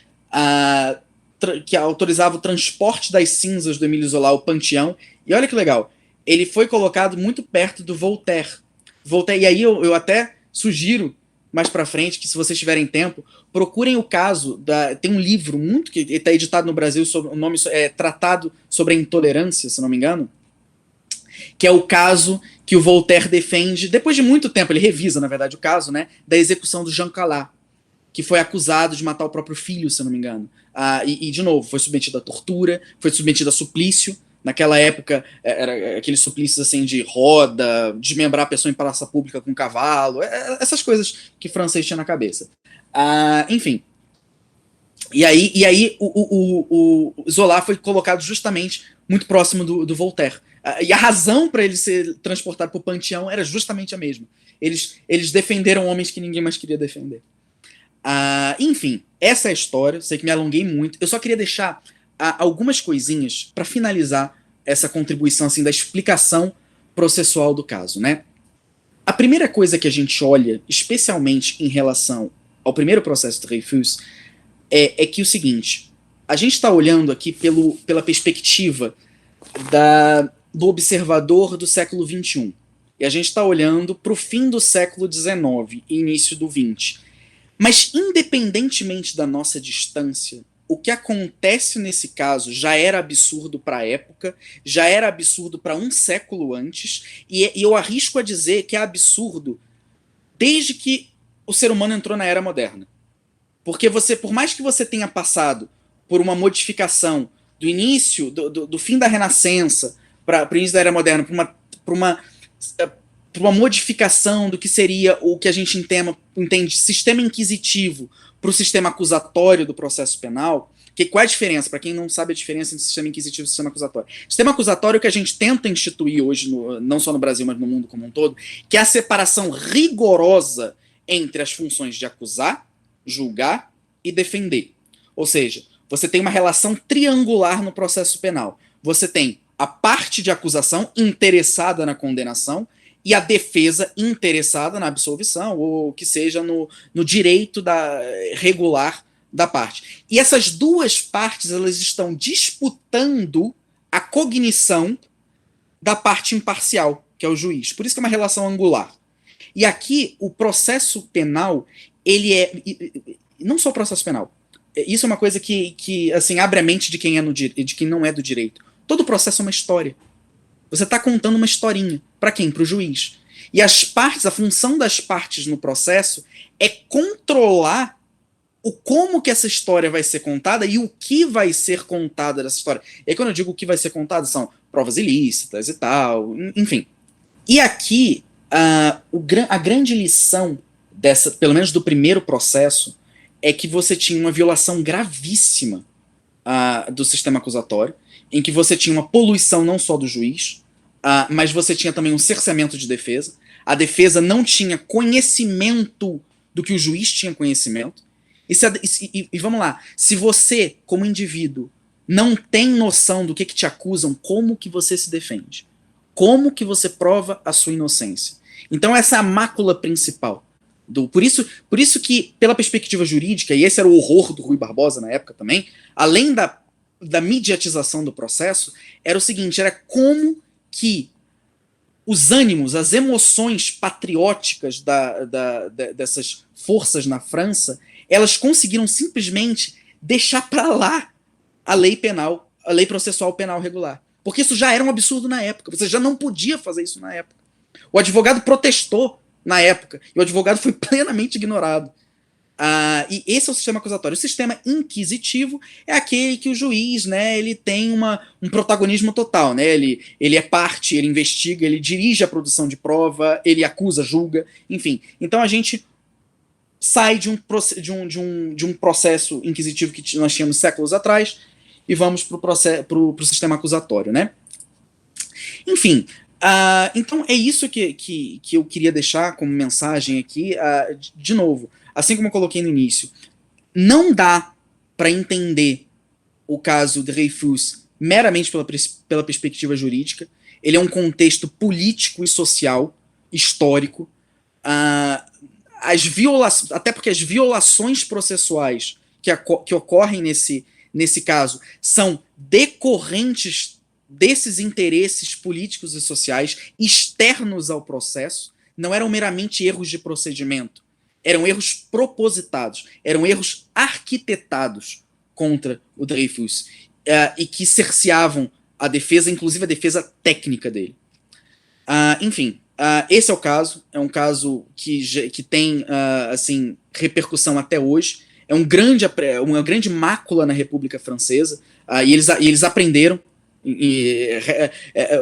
Speaker 2: que autorizava o transporte das cinzas do Émile Zola ao Panteão, e olha que legal, ele foi colocado muito perto do Voltaire, e aí eu até sugiro mais pra frente, que se vocês tiverem tempo, procurem o caso, tem um livro muito que está editado no Brasil, o nome é Tratado sobre a Intolerância, se não me engano, que é o caso que o Voltaire defende, depois de muito tempo, ele revisa, na verdade, o caso, né, da execução do Jean Calas, que foi acusado de matar o próprio filho, se eu não me engano. De novo, foi submetido à tortura, foi submetido a suplício. Naquela época, era aqueles suplícios assim de roda, desmembrar a pessoa em praça pública com cavalo, essas coisas que o francês tinha na cabeça. Enfim. E aí o Zola foi colocado justamente muito próximo do Voltaire. E a razão para ele ser transportado para o Panteão era justamente a mesma. Eles defenderam homens que ninguém mais queria defender. Enfim, essa é a história. Sei que me alonguei muito. Eu só queria deixar algumas coisinhas para finalizar essa contribuição assim, da explicação processual do caso, né? A primeira coisa que a gente olha, especialmente em relação ao primeiro processo de Dreyfus, é que o seguinte, a gente está olhando aqui pela perspectiva do observador do século XXI. E a gente está olhando para o fim do século XIX e início do XX. Mas, independentemente da nossa distância, o que acontece nesse caso já era absurdo para a época, já era absurdo para um século antes, e eu arrisco a dizer que é absurdo desde que o ser humano entrou na era moderna. Porque por mais que você tenha passado por uma modificação do início, do fim da Renascença, para o início da era moderna, para uma modificação do que seria o que a gente entende sistema inquisitivo para o sistema acusatório do processo penal, qual é a diferença? Para quem não sabe a diferença entre sistema inquisitivo e sistema acusatório. Sistema acusatório é o que a gente tenta instituir hoje, não só no Brasil, mas no mundo como um todo, que é a separação rigorosa entre as funções de acusar, julgar e defender. Ou seja, você tem uma relação triangular no processo penal. Você tem a parte de acusação interessada na condenação e a defesa interessada na absolvição, ou que seja no direito regular da parte. E essas duas partes elas estão disputando a cognição da parte imparcial, que é o juiz. Por isso que é uma relação angular. E aqui, o processo penal, ele é... Não só o processo penal. Isso é uma coisa que assim, abre a mente de quem não é do direito. Todo processo é uma história. Você está contando uma historinha. Para quem? Para o juiz. E a função das partes no processo é controlar como que essa história vai ser contada e o que vai ser contada dessa história. E aí, quando eu digo o que vai ser contado, são provas ilícitas e tal, enfim. E aqui, a grande lição pelo menos do primeiro processo, é que você tinha uma violação gravíssima do sistema acusatório, em que você tinha uma poluição não só do juiz, mas você tinha também um cerceamento de defesa. A defesa não tinha conhecimento do que o juiz tinha conhecimento. E vamos lá, se você, como indivíduo, não tem noção do que te acusam, como que você se defende? Como que você prova a sua inocência? Então essa é a mácula principal. Por isso que, pela perspectiva jurídica, e esse era o horror do Rui Barbosa na época também, além da mediatização do processo, era o seguinte, era como que os ânimos, as emoções patrióticas dessas forças na França, elas conseguiram simplesmente deixar para lá a lei penal, a lei processual penal regular. Porque isso já era um absurdo na época, você já não podia fazer isso na época. O advogado protestou na época, e o advogado foi plenamente ignorado. E esse é o sistema acusatório. O sistema inquisitivo é aquele que o juiz, né, ele tem um protagonismo total, né, ele é parte, ele investiga, ele dirige a produção de prova, ele acusa, julga, enfim. Então a gente sai de um processo inquisitivo que nós tínhamos séculos atrás e vamos para o sistema acusatório, né? Enfim, então é isso que eu queria deixar como mensagem aqui. De novo, assim como eu coloquei no início, não dá para entender o caso de Dreyfus meramente pela perspectiva jurídica. Ele é um contexto político e social, histórico. Até porque as violações processuais que ocorrem nesse caso são decorrentes desses interesses políticos e sociais externos ao processo, não eram meramente erros de procedimento, eram erros propositados, eram erros arquitetados contra o Dreyfus, e que cerceavam a defesa, inclusive a defesa técnica dele. Enfim, esse é o caso. É um caso que tem assim, repercussão até hoje. É uma grande mácula na República Francesa. E eles aprenderam.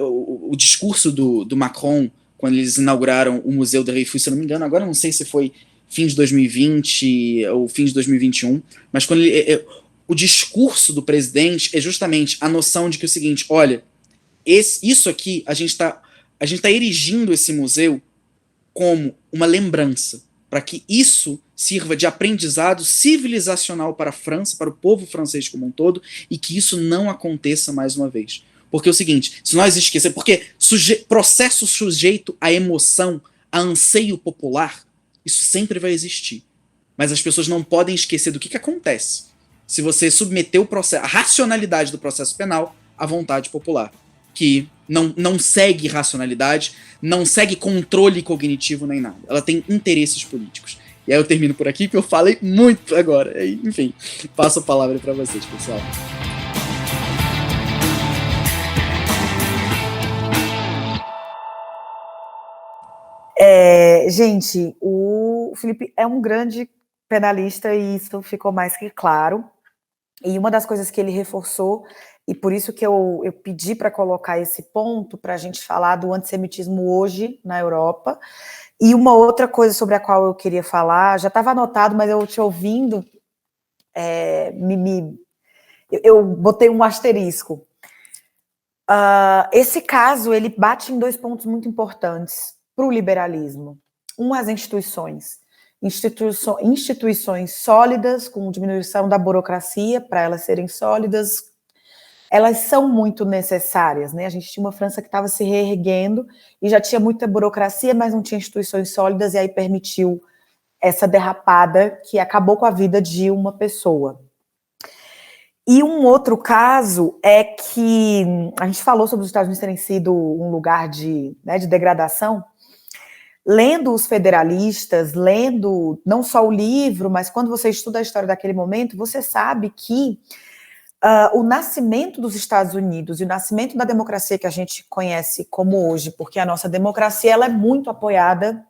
Speaker 2: O discurso do Macron, quando eles inauguraram o Museu de Dreyfus, se eu não me engano, agora não sei se foi fim de 2020 ou fim de 2021, mas quando o discurso do presidente é justamente a noção de que é o seguinte: olha, isso aqui, a gente tá erigindo esse museu como uma lembrança, para que isso sirva de aprendizado civilizacional para a França, para o povo francês como um todo, e que isso não aconteça mais uma vez. Porque é o seguinte, se nós esquecermos, porque processo sujeito à emoção, a anseio popular, isso sempre vai existir. Mas as pessoas não podem esquecer do que acontece se você submeter a racionalidade do processo penal à vontade popular, que não segue racionalidade, não segue controle cognitivo nem nada. Ela tem interesses políticos. E aí eu termino por aqui, porque eu falei muito agora. Enfim, passo a palavra para vocês, pessoal.
Speaker 4: Gente, o Felipe é um grande penalista e isso ficou mais que claro. E uma das coisas que ele reforçou, e por isso que eu pedi para colocar esse ponto, para a gente falar do antissemitismo hoje na Europa. E uma outra coisa sobre a qual eu queria falar, já estava anotado, mas eu te ouvindo, eu botei um asterisco. Esse caso, ele bate em 2 pontos muito importantes para o liberalismo. As instituições sólidas, com diminuição da burocracia, para elas serem sólidas, elas são muito necessárias, né? A gente tinha uma França que estava se reerguendo e já tinha muita burocracia, mas não tinha instituições sólidas, e aí permitiu essa derrapada que acabou com a vida de uma pessoa. E um outro caso é que a gente falou sobre os Estados Unidos terem sido um lugar de degradação. Lendo os federalistas, lendo não só o livro, mas quando você estuda a história daquele momento, você sabe que o nascimento dos Estados Unidos e o nascimento da democracia que a gente conhece como hoje, porque a nossa democracia ela é muito apoiada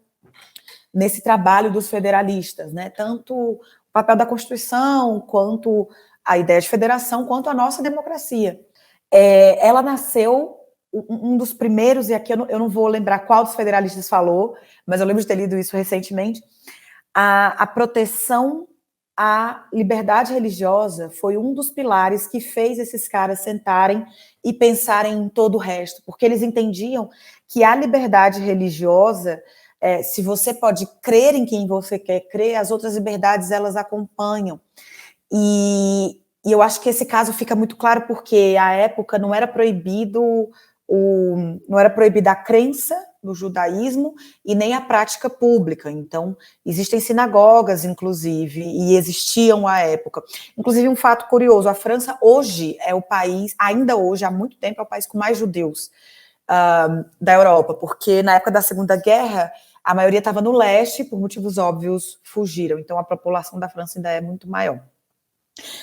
Speaker 4: nesse trabalho dos federalistas, né? Tanto o papel da Constituição, quanto a ideia de federação, quanto a nossa democracia. Ela nasceu, um dos primeiros, e aqui eu não vou lembrar qual dos federalistas falou, mas eu lembro de ter lido isso recentemente, a proteção à liberdade religiosa foi um dos pilares que fez esses caras sentarem e pensarem em todo o resto, porque eles entendiam que a liberdade religiosa, se você pode crer em quem você quer crer, as outras liberdades elas acompanham. E eu acho que esse caso fica muito claro porque à época não era proibida a crença no judaísmo e nem a prática pública. Então, existem sinagogas, inclusive, e existiam à época. Inclusive, um fato curioso, a França hoje é o país, ainda hoje, há muito tempo, é o país com mais judeus da Europa, porque na época da Segunda Guerra, a maioria estava no leste, por motivos óbvios, fugiram. Então, a população da França ainda é muito maior.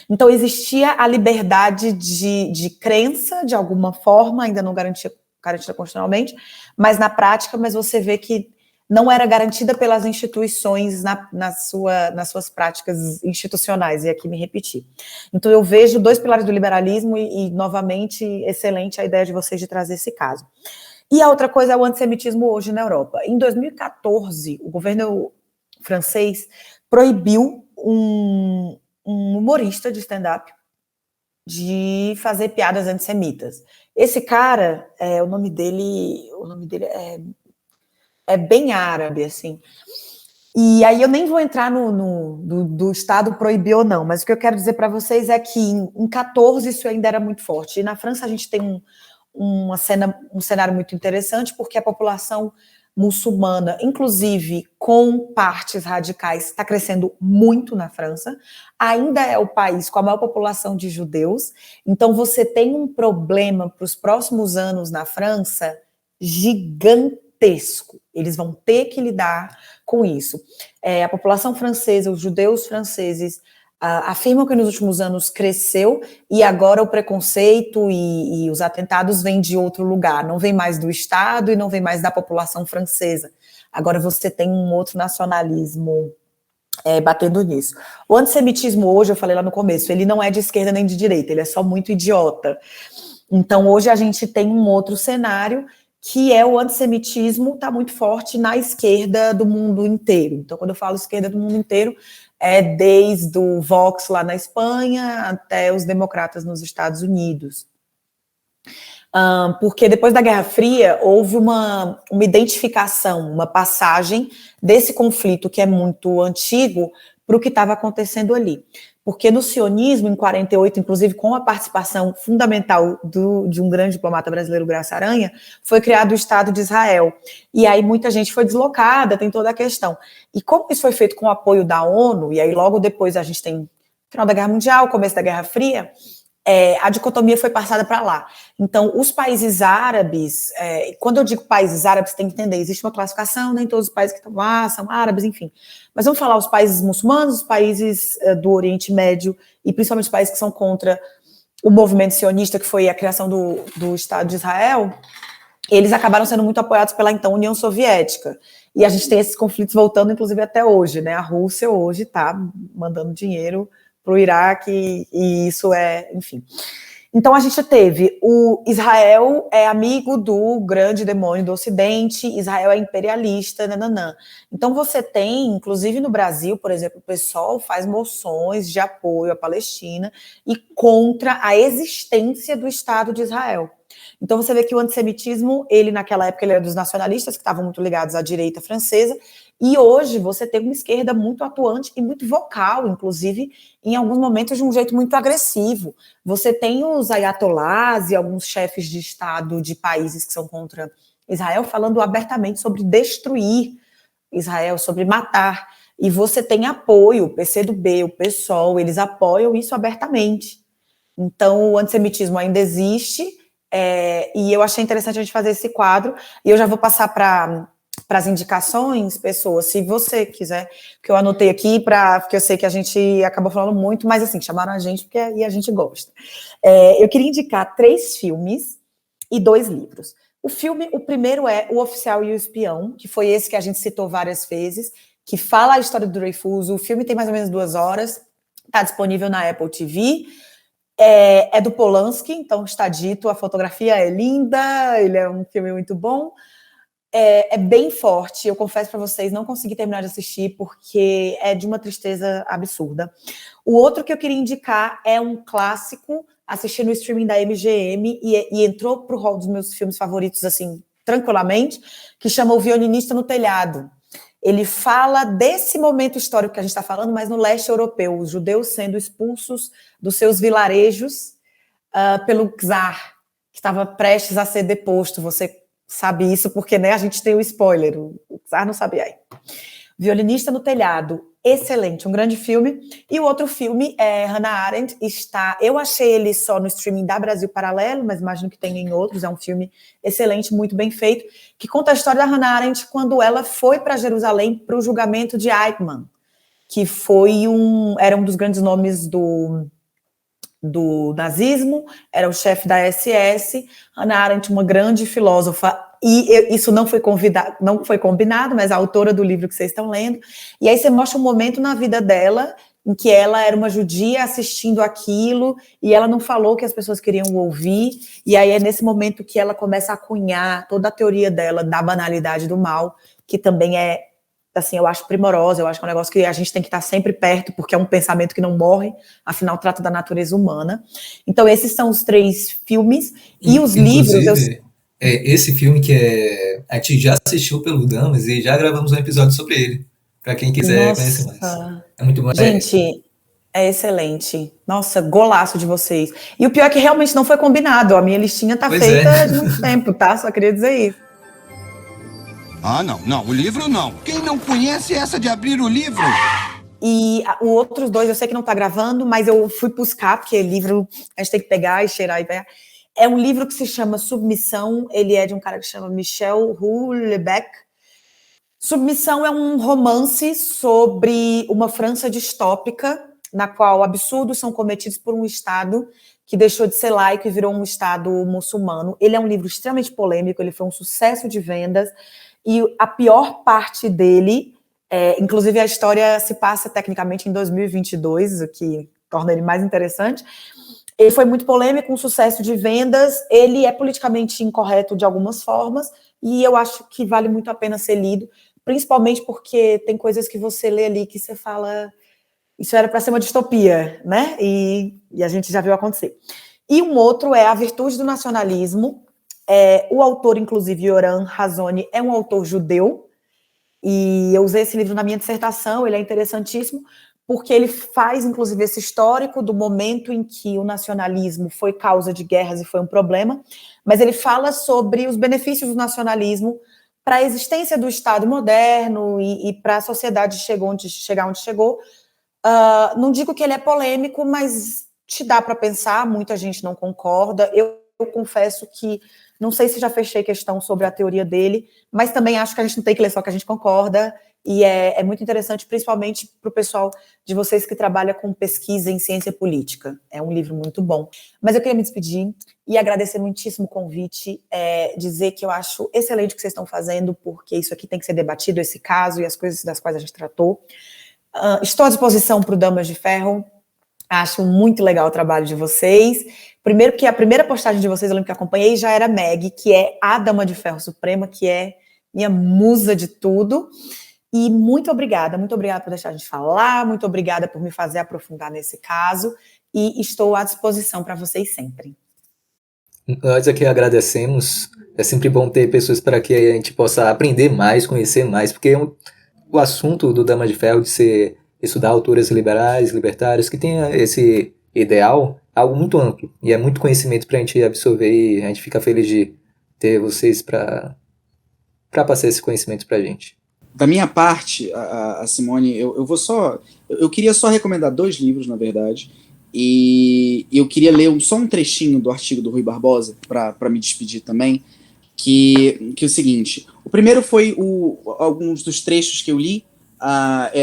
Speaker 4: Então, existia a liberdade de crença, de alguma forma, ainda não garantida constitucionalmente, mas na prática, você vê que não era garantida pelas instituições nas suas práticas institucionais, e aqui me repetir. Então, eu vejo 2 pilares do liberalismo e, novamente, excelente a ideia de vocês de trazer esse caso. E a outra coisa é o antissemitismo hoje na Europa. Em 2014, o governo francês proibiu um humorista de stand-up de fazer piadas antissemitas. Esse cara, o nome dele é bem árabe, assim. E aí eu nem vou entrar do Estado proibir ou não, mas o que eu quero dizer para vocês é que em 14 isso ainda era muito forte. E na França a gente tem um cenário muito interessante, porque a população muçulmana, inclusive com partes radicais, está crescendo muito na França. Ainda é o país com a maior população de judeus. Então, você tem um problema para os próximos anos na França gigantesco. Eles vão ter que lidar com isso. A população francesa, os judeus franceses, afirmam que nos últimos anos cresceu e agora o preconceito e os atentados vêm de outro lugar, não vem mais do Estado e não vem mais da população francesa. Agora você tem um outro nacionalismo batendo nisso. O antissemitismo hoje, eu falei lá no começo, ele não é de esquerda nem de direita, ele é só muito idiota. Então hoje a gente tem um outro cenário que é o antissemitismo está muito forte na esquerda do mundo inteiro. Então quando eu falo esquerda do mundo inteiro, desde o Vox lá na Espanha até os democratas nos Estados Unidos. Porque depois da Guerra Fria houve uma identificação, uma passagem desse conflito que é muito antigo para o que estava acontecendo ali. Porque no sionismo, em 48, inclusive com a participação fundamental de um grande diplomata brasileiro, Graça Aranha, foi criado o Estado de Israel. E aí muita gente foi deslocada, tem toda a questão. E como isso foi feito com o apoio da ONU, e aí logo depois a gente tem o final da Guerra Mundial, o começo da Guerra Fria, a dicotomia foi passada para lá. Então, os países árabes, quando eu digo países árabes, tem que entender, existe uma classificação, nem todos os países que estão lá são árabes, enfim. Mas vamos falar os países muçulmanos, os países do Oriente Médio, e principalmente os países que são contra o movimento sionista, que foi a criação do Estado de Israel, eles acabaram sendo muito apoiados pela, então, União Soviética. E a gente tem esses conflitos voltando, inclusive, até hoje, né? A Rússia hoje está mandando dinheiro para o Iraque, e isso enfim. Então a gente teve o Israel é amigo do grande demônio do Ocidente, Israel é imperialista, nananã. Então você tem, inclusive no Brasil, por exemplo, o PSOL faz moções de apoio à Palestina e contra a existência do Estado de Israel. Então você vê que o antissemitismo, ele naquela época ele era dos nacionalistas, que estavam muito ligados à direita francesa, e hoje você tem uma esquerda muito atuante e muito vocal, inclusive, em alguns momentos de um jeito muito agressivo. Você tem os ayatolás e alguns chefes de Estado de países que são contra Israel falando abertamente sobre destruir Israel, sobre matar. E você tem apoio, o PCdoB, o PSOL, eles apoiam isso abertamente. Então, o antissemitismo ainda existe, e eu achei interessante a gente fazer esse quadro, e eu já vou passar para as indicações, pessoas, se você quiser, que eu anotei aqui, porque eu sei que a gente acabou falando muito, mas assim, chamaram a gente porque a gente gosta. Eu queria indicar 3 filmes e 2 livros. O primeiro é O Oficial e o Espião, que foi esse que a gente citou várias vezes, que fala a história do Dreyfus. O filme tem mais ou menos 2 horas, está disponível na Apple TV, é do Polanski, então está dito, a fotografia é linda, ele é um filme muito bom, é bem forte, eu confesso para vocês, não consegui terminar de assistir porque é de uma tristeza absurda. O outro que eu queria indicar é um clássico, assisti no streaming da MGM e entrou para o hall dos meus filmes favoritos, assim, tranquilamente, que chama O Violinista no Telhado. Ele fala desse momento histórico que a gente está falando, mas no leste europeu, os judeus sendo expulsos dos seus vilarejos pelo czar, que estava prestes a ser deposto. Você sabe isso porque, né, a gente tem o spoiler, o czar não sabia aí. Violinista no Telhado, excelente, um grande filme. E o outro filme é Hannah Arendt, eu achei ele só no streaming da Brasil Paralelo, mas imagino que tem em outros, é um filme excelente, muito bem feito, que conta a história da Hannah Arendt quando ela foi para Jerusalém para o julgamento de Eichmann, que era um dos grandes nomes do nazismo, era o chefe da SS. Hannah Arendt, uma grande filósofa, e isso não foi combinado, mas a autora do livro que vocês estão lendo, e aí você mostra um momento na vida dela em que ela era uma judia assistindo aquilo, e ela não falou o que as pessoas queriam ouvir, e aí é nesse momento que ela começa a cunhar toda a teoria dela da banalidade do mal, que também assim, eu acho primorosa, eu acho que é um negócio que a gente tem que estar sempre perto, porque é um pensamento que não morre, afinal trata da natureza humana. Então esses são os 3 filmes, e os livros...
Speaker 1: Esse filme que a gente já assistiu pelo Damas e já gravamos um episódio sobre ele, para quem quiser conhecer mais. É muito bom.
Speaker 4: Gente, é excelente. Nossa, golaço de vocês. E o pior é que realmente não foi combinado, a minha listinha tá feita de muito tempo, tá? Só queria dizer isso.
Speaker 5: Não, o livro não. Quem não conhece essa de abrir o livro?
Speaker 4: E os outros 2, eu sei que não tá gravando, mas eu fui buscar, porque livro a gente tem que pegar e cheirar e pegar. É um livro que se chama Submissão, ele é de um cara que chama Michel Houellebecq. Submissão é um romance sobre uma França distópica, na qual absurdos são cometidos por um Estado que deixou de ser laico e virou um Estado muçulmano. Ele é um livro extremamente polêmico, ele foi um sucesso de vendas, e a pior parte dele, inclusive a história se passa tecnicamente em 2022, o que torna ele mais interessante. Ele foi muito polêmico, um sucesso de vendas, ele é politicamente incorreto de algumas formas, e eu acho que vale muito a pena ser lido, principalmente porque tem coisas que você lê ali que você fala, isso era para ser uma distopia, né? E a gente já viu acontecer. E um outro é A Virtude do Nacionalismo. O autor, inclusive, Yoram Hazony, é um autor judeu, e eu usei esse livro na minha dissertação, ele é interessantíssimo, porque ele faz, inclusive, esse histórico do momento em que o nacionalismo foi causa de guerras e foi um problema, mas ele fala sobre os benefícios do nacionalismo para a existência do Estado moderno e para a sociedade chegar onde chegou. Não digo que ele é polêmico, mas te dá para pensar, muita gente não concorda. Eu confesso que não sei se já fechei questão sobre a teoria dele, mas também acho que a gente não tem que ler só que a gente concorda, e é muito interessante, principalmente para o pessoal de vocês que trabalha com pesquisa em ciência política. É um livro muito bom. Mas eu queria me despedir e agradecer muitíssimo o convite, dizer que eu acho excelente o que vocês estão fazendo, porque isso aqui tem que ser debatido, esse caso e as coisas das quais a gente tratou. Estou à disposição para o Damas de Ferro, acho muito legal o trabalho de vocês. Primeiro porque a primeira postagem de vocês, eu lembro que acompanhei, já era Meg, que é a Dama de Ferro Suprema, que é minha musa de tudo. E muito obrigada por deixar a gente falar, muito obrigada por me fazer aprofundar nesse caso, e estou à disposição para vocês sempre.
Speaker 1: Nós aqui agradecemos, é sempre bom ter pessoas para que a gente possa aprender mais, conhecer mais, porque o assunto do Dama de Ferro de ser estudar autoras liberais, libertárias, que tenha esse ideal, é algo muito amplo, e é muito conhecimento para a gente absorver, e a gente fica feliz de ter vocês para passar esse conhecimento para a gente.
Speaker 2: Da minha parte, a Simone, eu queria só recomendar 2 livros, na verdade, e eu queria ler só um trechinho do artigo do Rui Barbosa, para me despedir também, que é o seguinte: o primeiro foi alguns dos trechos que eu li,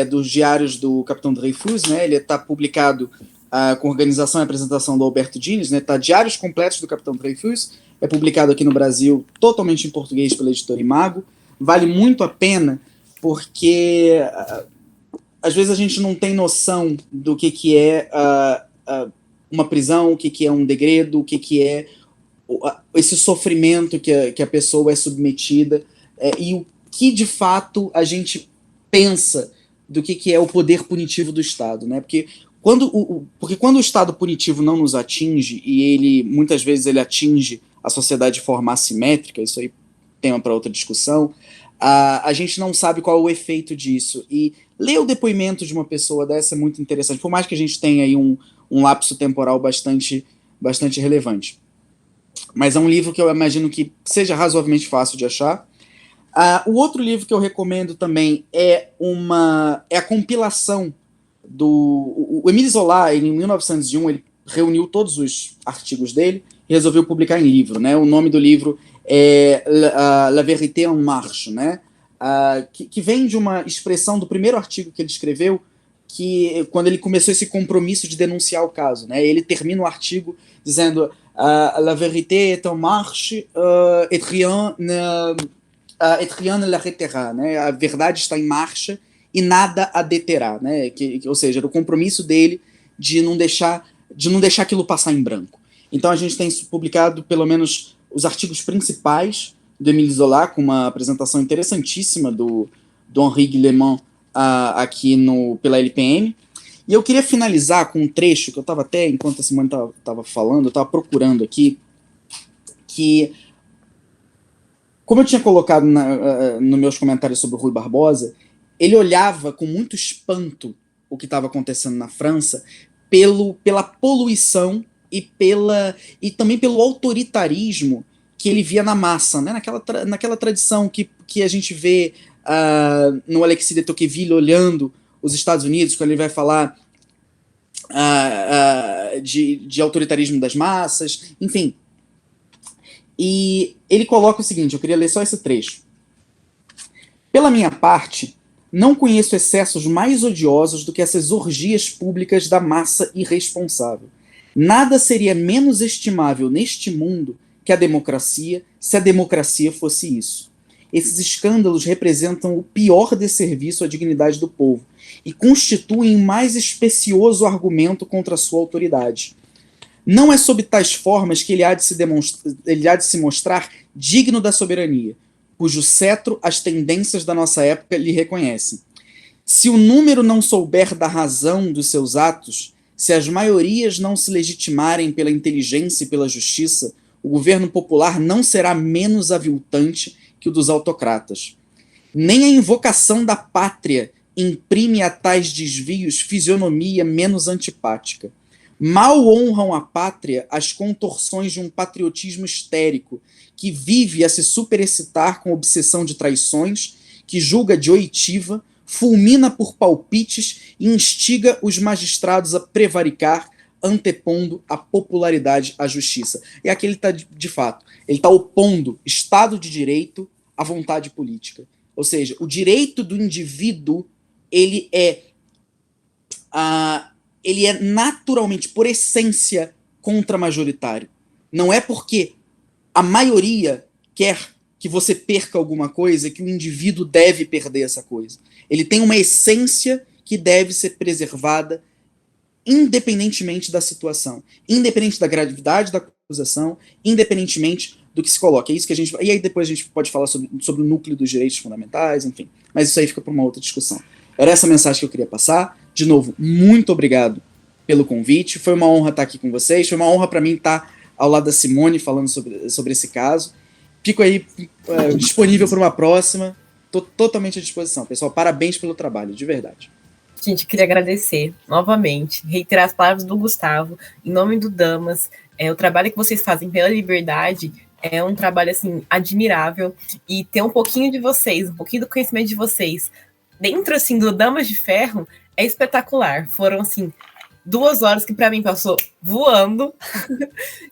Speaker 2: dos diários do Capitão Dreyfus, né? Ele está publicado com organização e apresentação do Alberto Dines, né? Tá Diários Completos do Capitão Dreyfus, é publicado aqui no Brasil totalmente em português pela editora Imago, vale muito a pena, porque às vezes a gente não tem noção do que é uma prisão, o que é um degredo, o que é esse sofrimento que a pessoa é submetida, e o que de fato a gente pensa do que é o poder punitivo do Estado, né? Porque quando o Estado punitivo não nos atinge, e muitas vezes ele atinge a sociedade de forma assimétrica, isso aí tema para outra discussão, a gente não sabe qual é o efeito disso. E ler o depoimento de uma pessoa dessa é muito interessante, por mais que a gente tenha aí um lapso temporal bastante relevante. Mas é um livro que eu imagino que seja razoavelmente fácil de achar. O outro livro que eu recomendo também é a compilação o Émile Zola, em 1901, ele reuniu todos os artigos dele e resolveu publicar em livro, né? O nome do livro é La Vérité en Marche, né? Que vem de uma expressão do primeiro artigo que ele escreveu, que quando ele começou esse compromisso de denunciar o caso, né? Ele termina o artigo dizendo La vérité est en marche et rien ne l'arrêtera, né? A verdade está em marcha e nada a deterá, né? Ou seja, o compromisso dele de não deixar aquilo passar em branco. Então a gente tem publicado pelo menos os artigos principais do Émile Zola, com uma apresentação interessantíssima do Henri Guillemot aqui pela LPM. E eu queria finalizar com um trecho que eu estava até, enquanto a Simone estava falando, eu estava procurando aqui, que, como eu tinha colocado nos meus comentários sobre o Rui Barbosa, ele olhava com muito espanto o que estava acontecendo na França pela poluição e também pelo autoritarismo que ele via na massa, né? naquela tradição que a gente vê no Alexis de Tocqueville olhando os Estados Unidos, quando ele vai falar de autoritarismo das massas, enfim. E ele coloca o seguinte, eu queria ler só esse trecho. Pela minha parte, Não conheço excessos mais odiosos do que essas orgias públicas da massa irresponsável. Nada seria menos estimável neste mundo que a democracia, se a democracia fosse isso. Esses escândalos representam o pior desserviço à dignidade do povo e constituem o mais especioso argumento contra a sua autoridade. Não é sob tais formas que ele há de se mostrar digno da soberania, cujo cetro as tendências da nossa época lhe reconhecem. Se o número não souber da razão dos seus atos, se as maiorias não se legitimarem pela inteligência e pela justiça, o governo popular não será menos aviltante que o dos autocratas. Nem a invocação da pátria imprime a tais desvios fisionomia menos antipática. Mal honram a pátria as contorções de um patriotismo histérico, que vive a se superexcitar com obsessão de traições, que julga de oitiva, fulmina por palpites e instiga os magistrados a prevaricar, antepondo a popularidade à justiça. E aqui ele está, de fato, ele está opondo Estado de Direito à vontade política. Ou seja, o direito do indivíduo, ele é naturalmente, por essência, contra-majoritário. Não é porque a maioria quer que você perca alguma coisa que o indivíduo deve perder essa coisa. Ele tem uma essência que deve ser preservada independentemente da situação, independente da gravidade da acusação, independentemente do que se coloca. É isso que a gente... E aí depois a gente pode falar sobre o núcleo dos direitos fundamentais, enfim. Mas isso aí fica para uma outra discussão. Era essa mensagem que eu queria passar. De novo, muito obrigado pelo convite. Foi uma honra estar aqui com vocês. Foi uma honra para mim estar ao lado da Simone falando sobre esse caso. Fico aí disponível para uma próxima. Estou totalmente à disposição. Pessoal, parabéns pelo trabalho, de verdade.
Speaker 3: Gente, queria agradecer novamente, reiterar as palavras do Gustavo, em nome do Damas. O trabalho que vocês fazem pela liberdade é um trabalho assim admirável, e ter um pouquinho de vocês, um pouquinho do conhecimento de vocês dentro assim do Damas de Ferro é espetacular. Foram assim 2 horas que para mim passou voando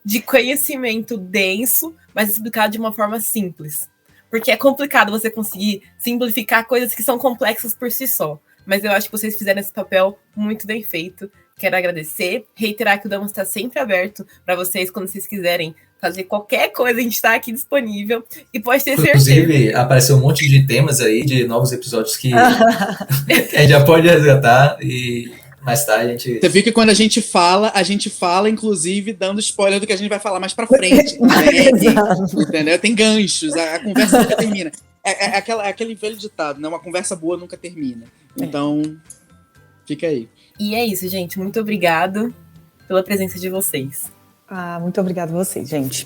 Speaker 3: de conhecimento denso, mas explicado de uma forma simples, porque é complicado você conseguir simplificar coisas que são complexas por si só. Mas eu acho que vocês fizeram esse papel muito bem feito. Quero agradecer, reiterar que o Damas está sempre aberto para vocês, quando vocês quiserem fazer qualquer coisa, a gente está aqui disponível. E pode ter certeza.
Speaker 1: Inclusive, apareceu um monte de temas aí, de novos episódios que a gente já pode resgatar e mais tarde a gente...
Speaker 2: Você viu que quando a gente fala, inclusive, dando spoiler do que a gente vai falar mais pra frente. Entendeu? Tem ganchos, a conversa nunca termina. É aquele velho ditado, né? Uma conversa boa nunca termina. Então, fica aí.
Speaker 3: E é isso, gente. Muito obrigado pela presença de vocês.
Speaker 4: Muito obrigada a vocês, gente.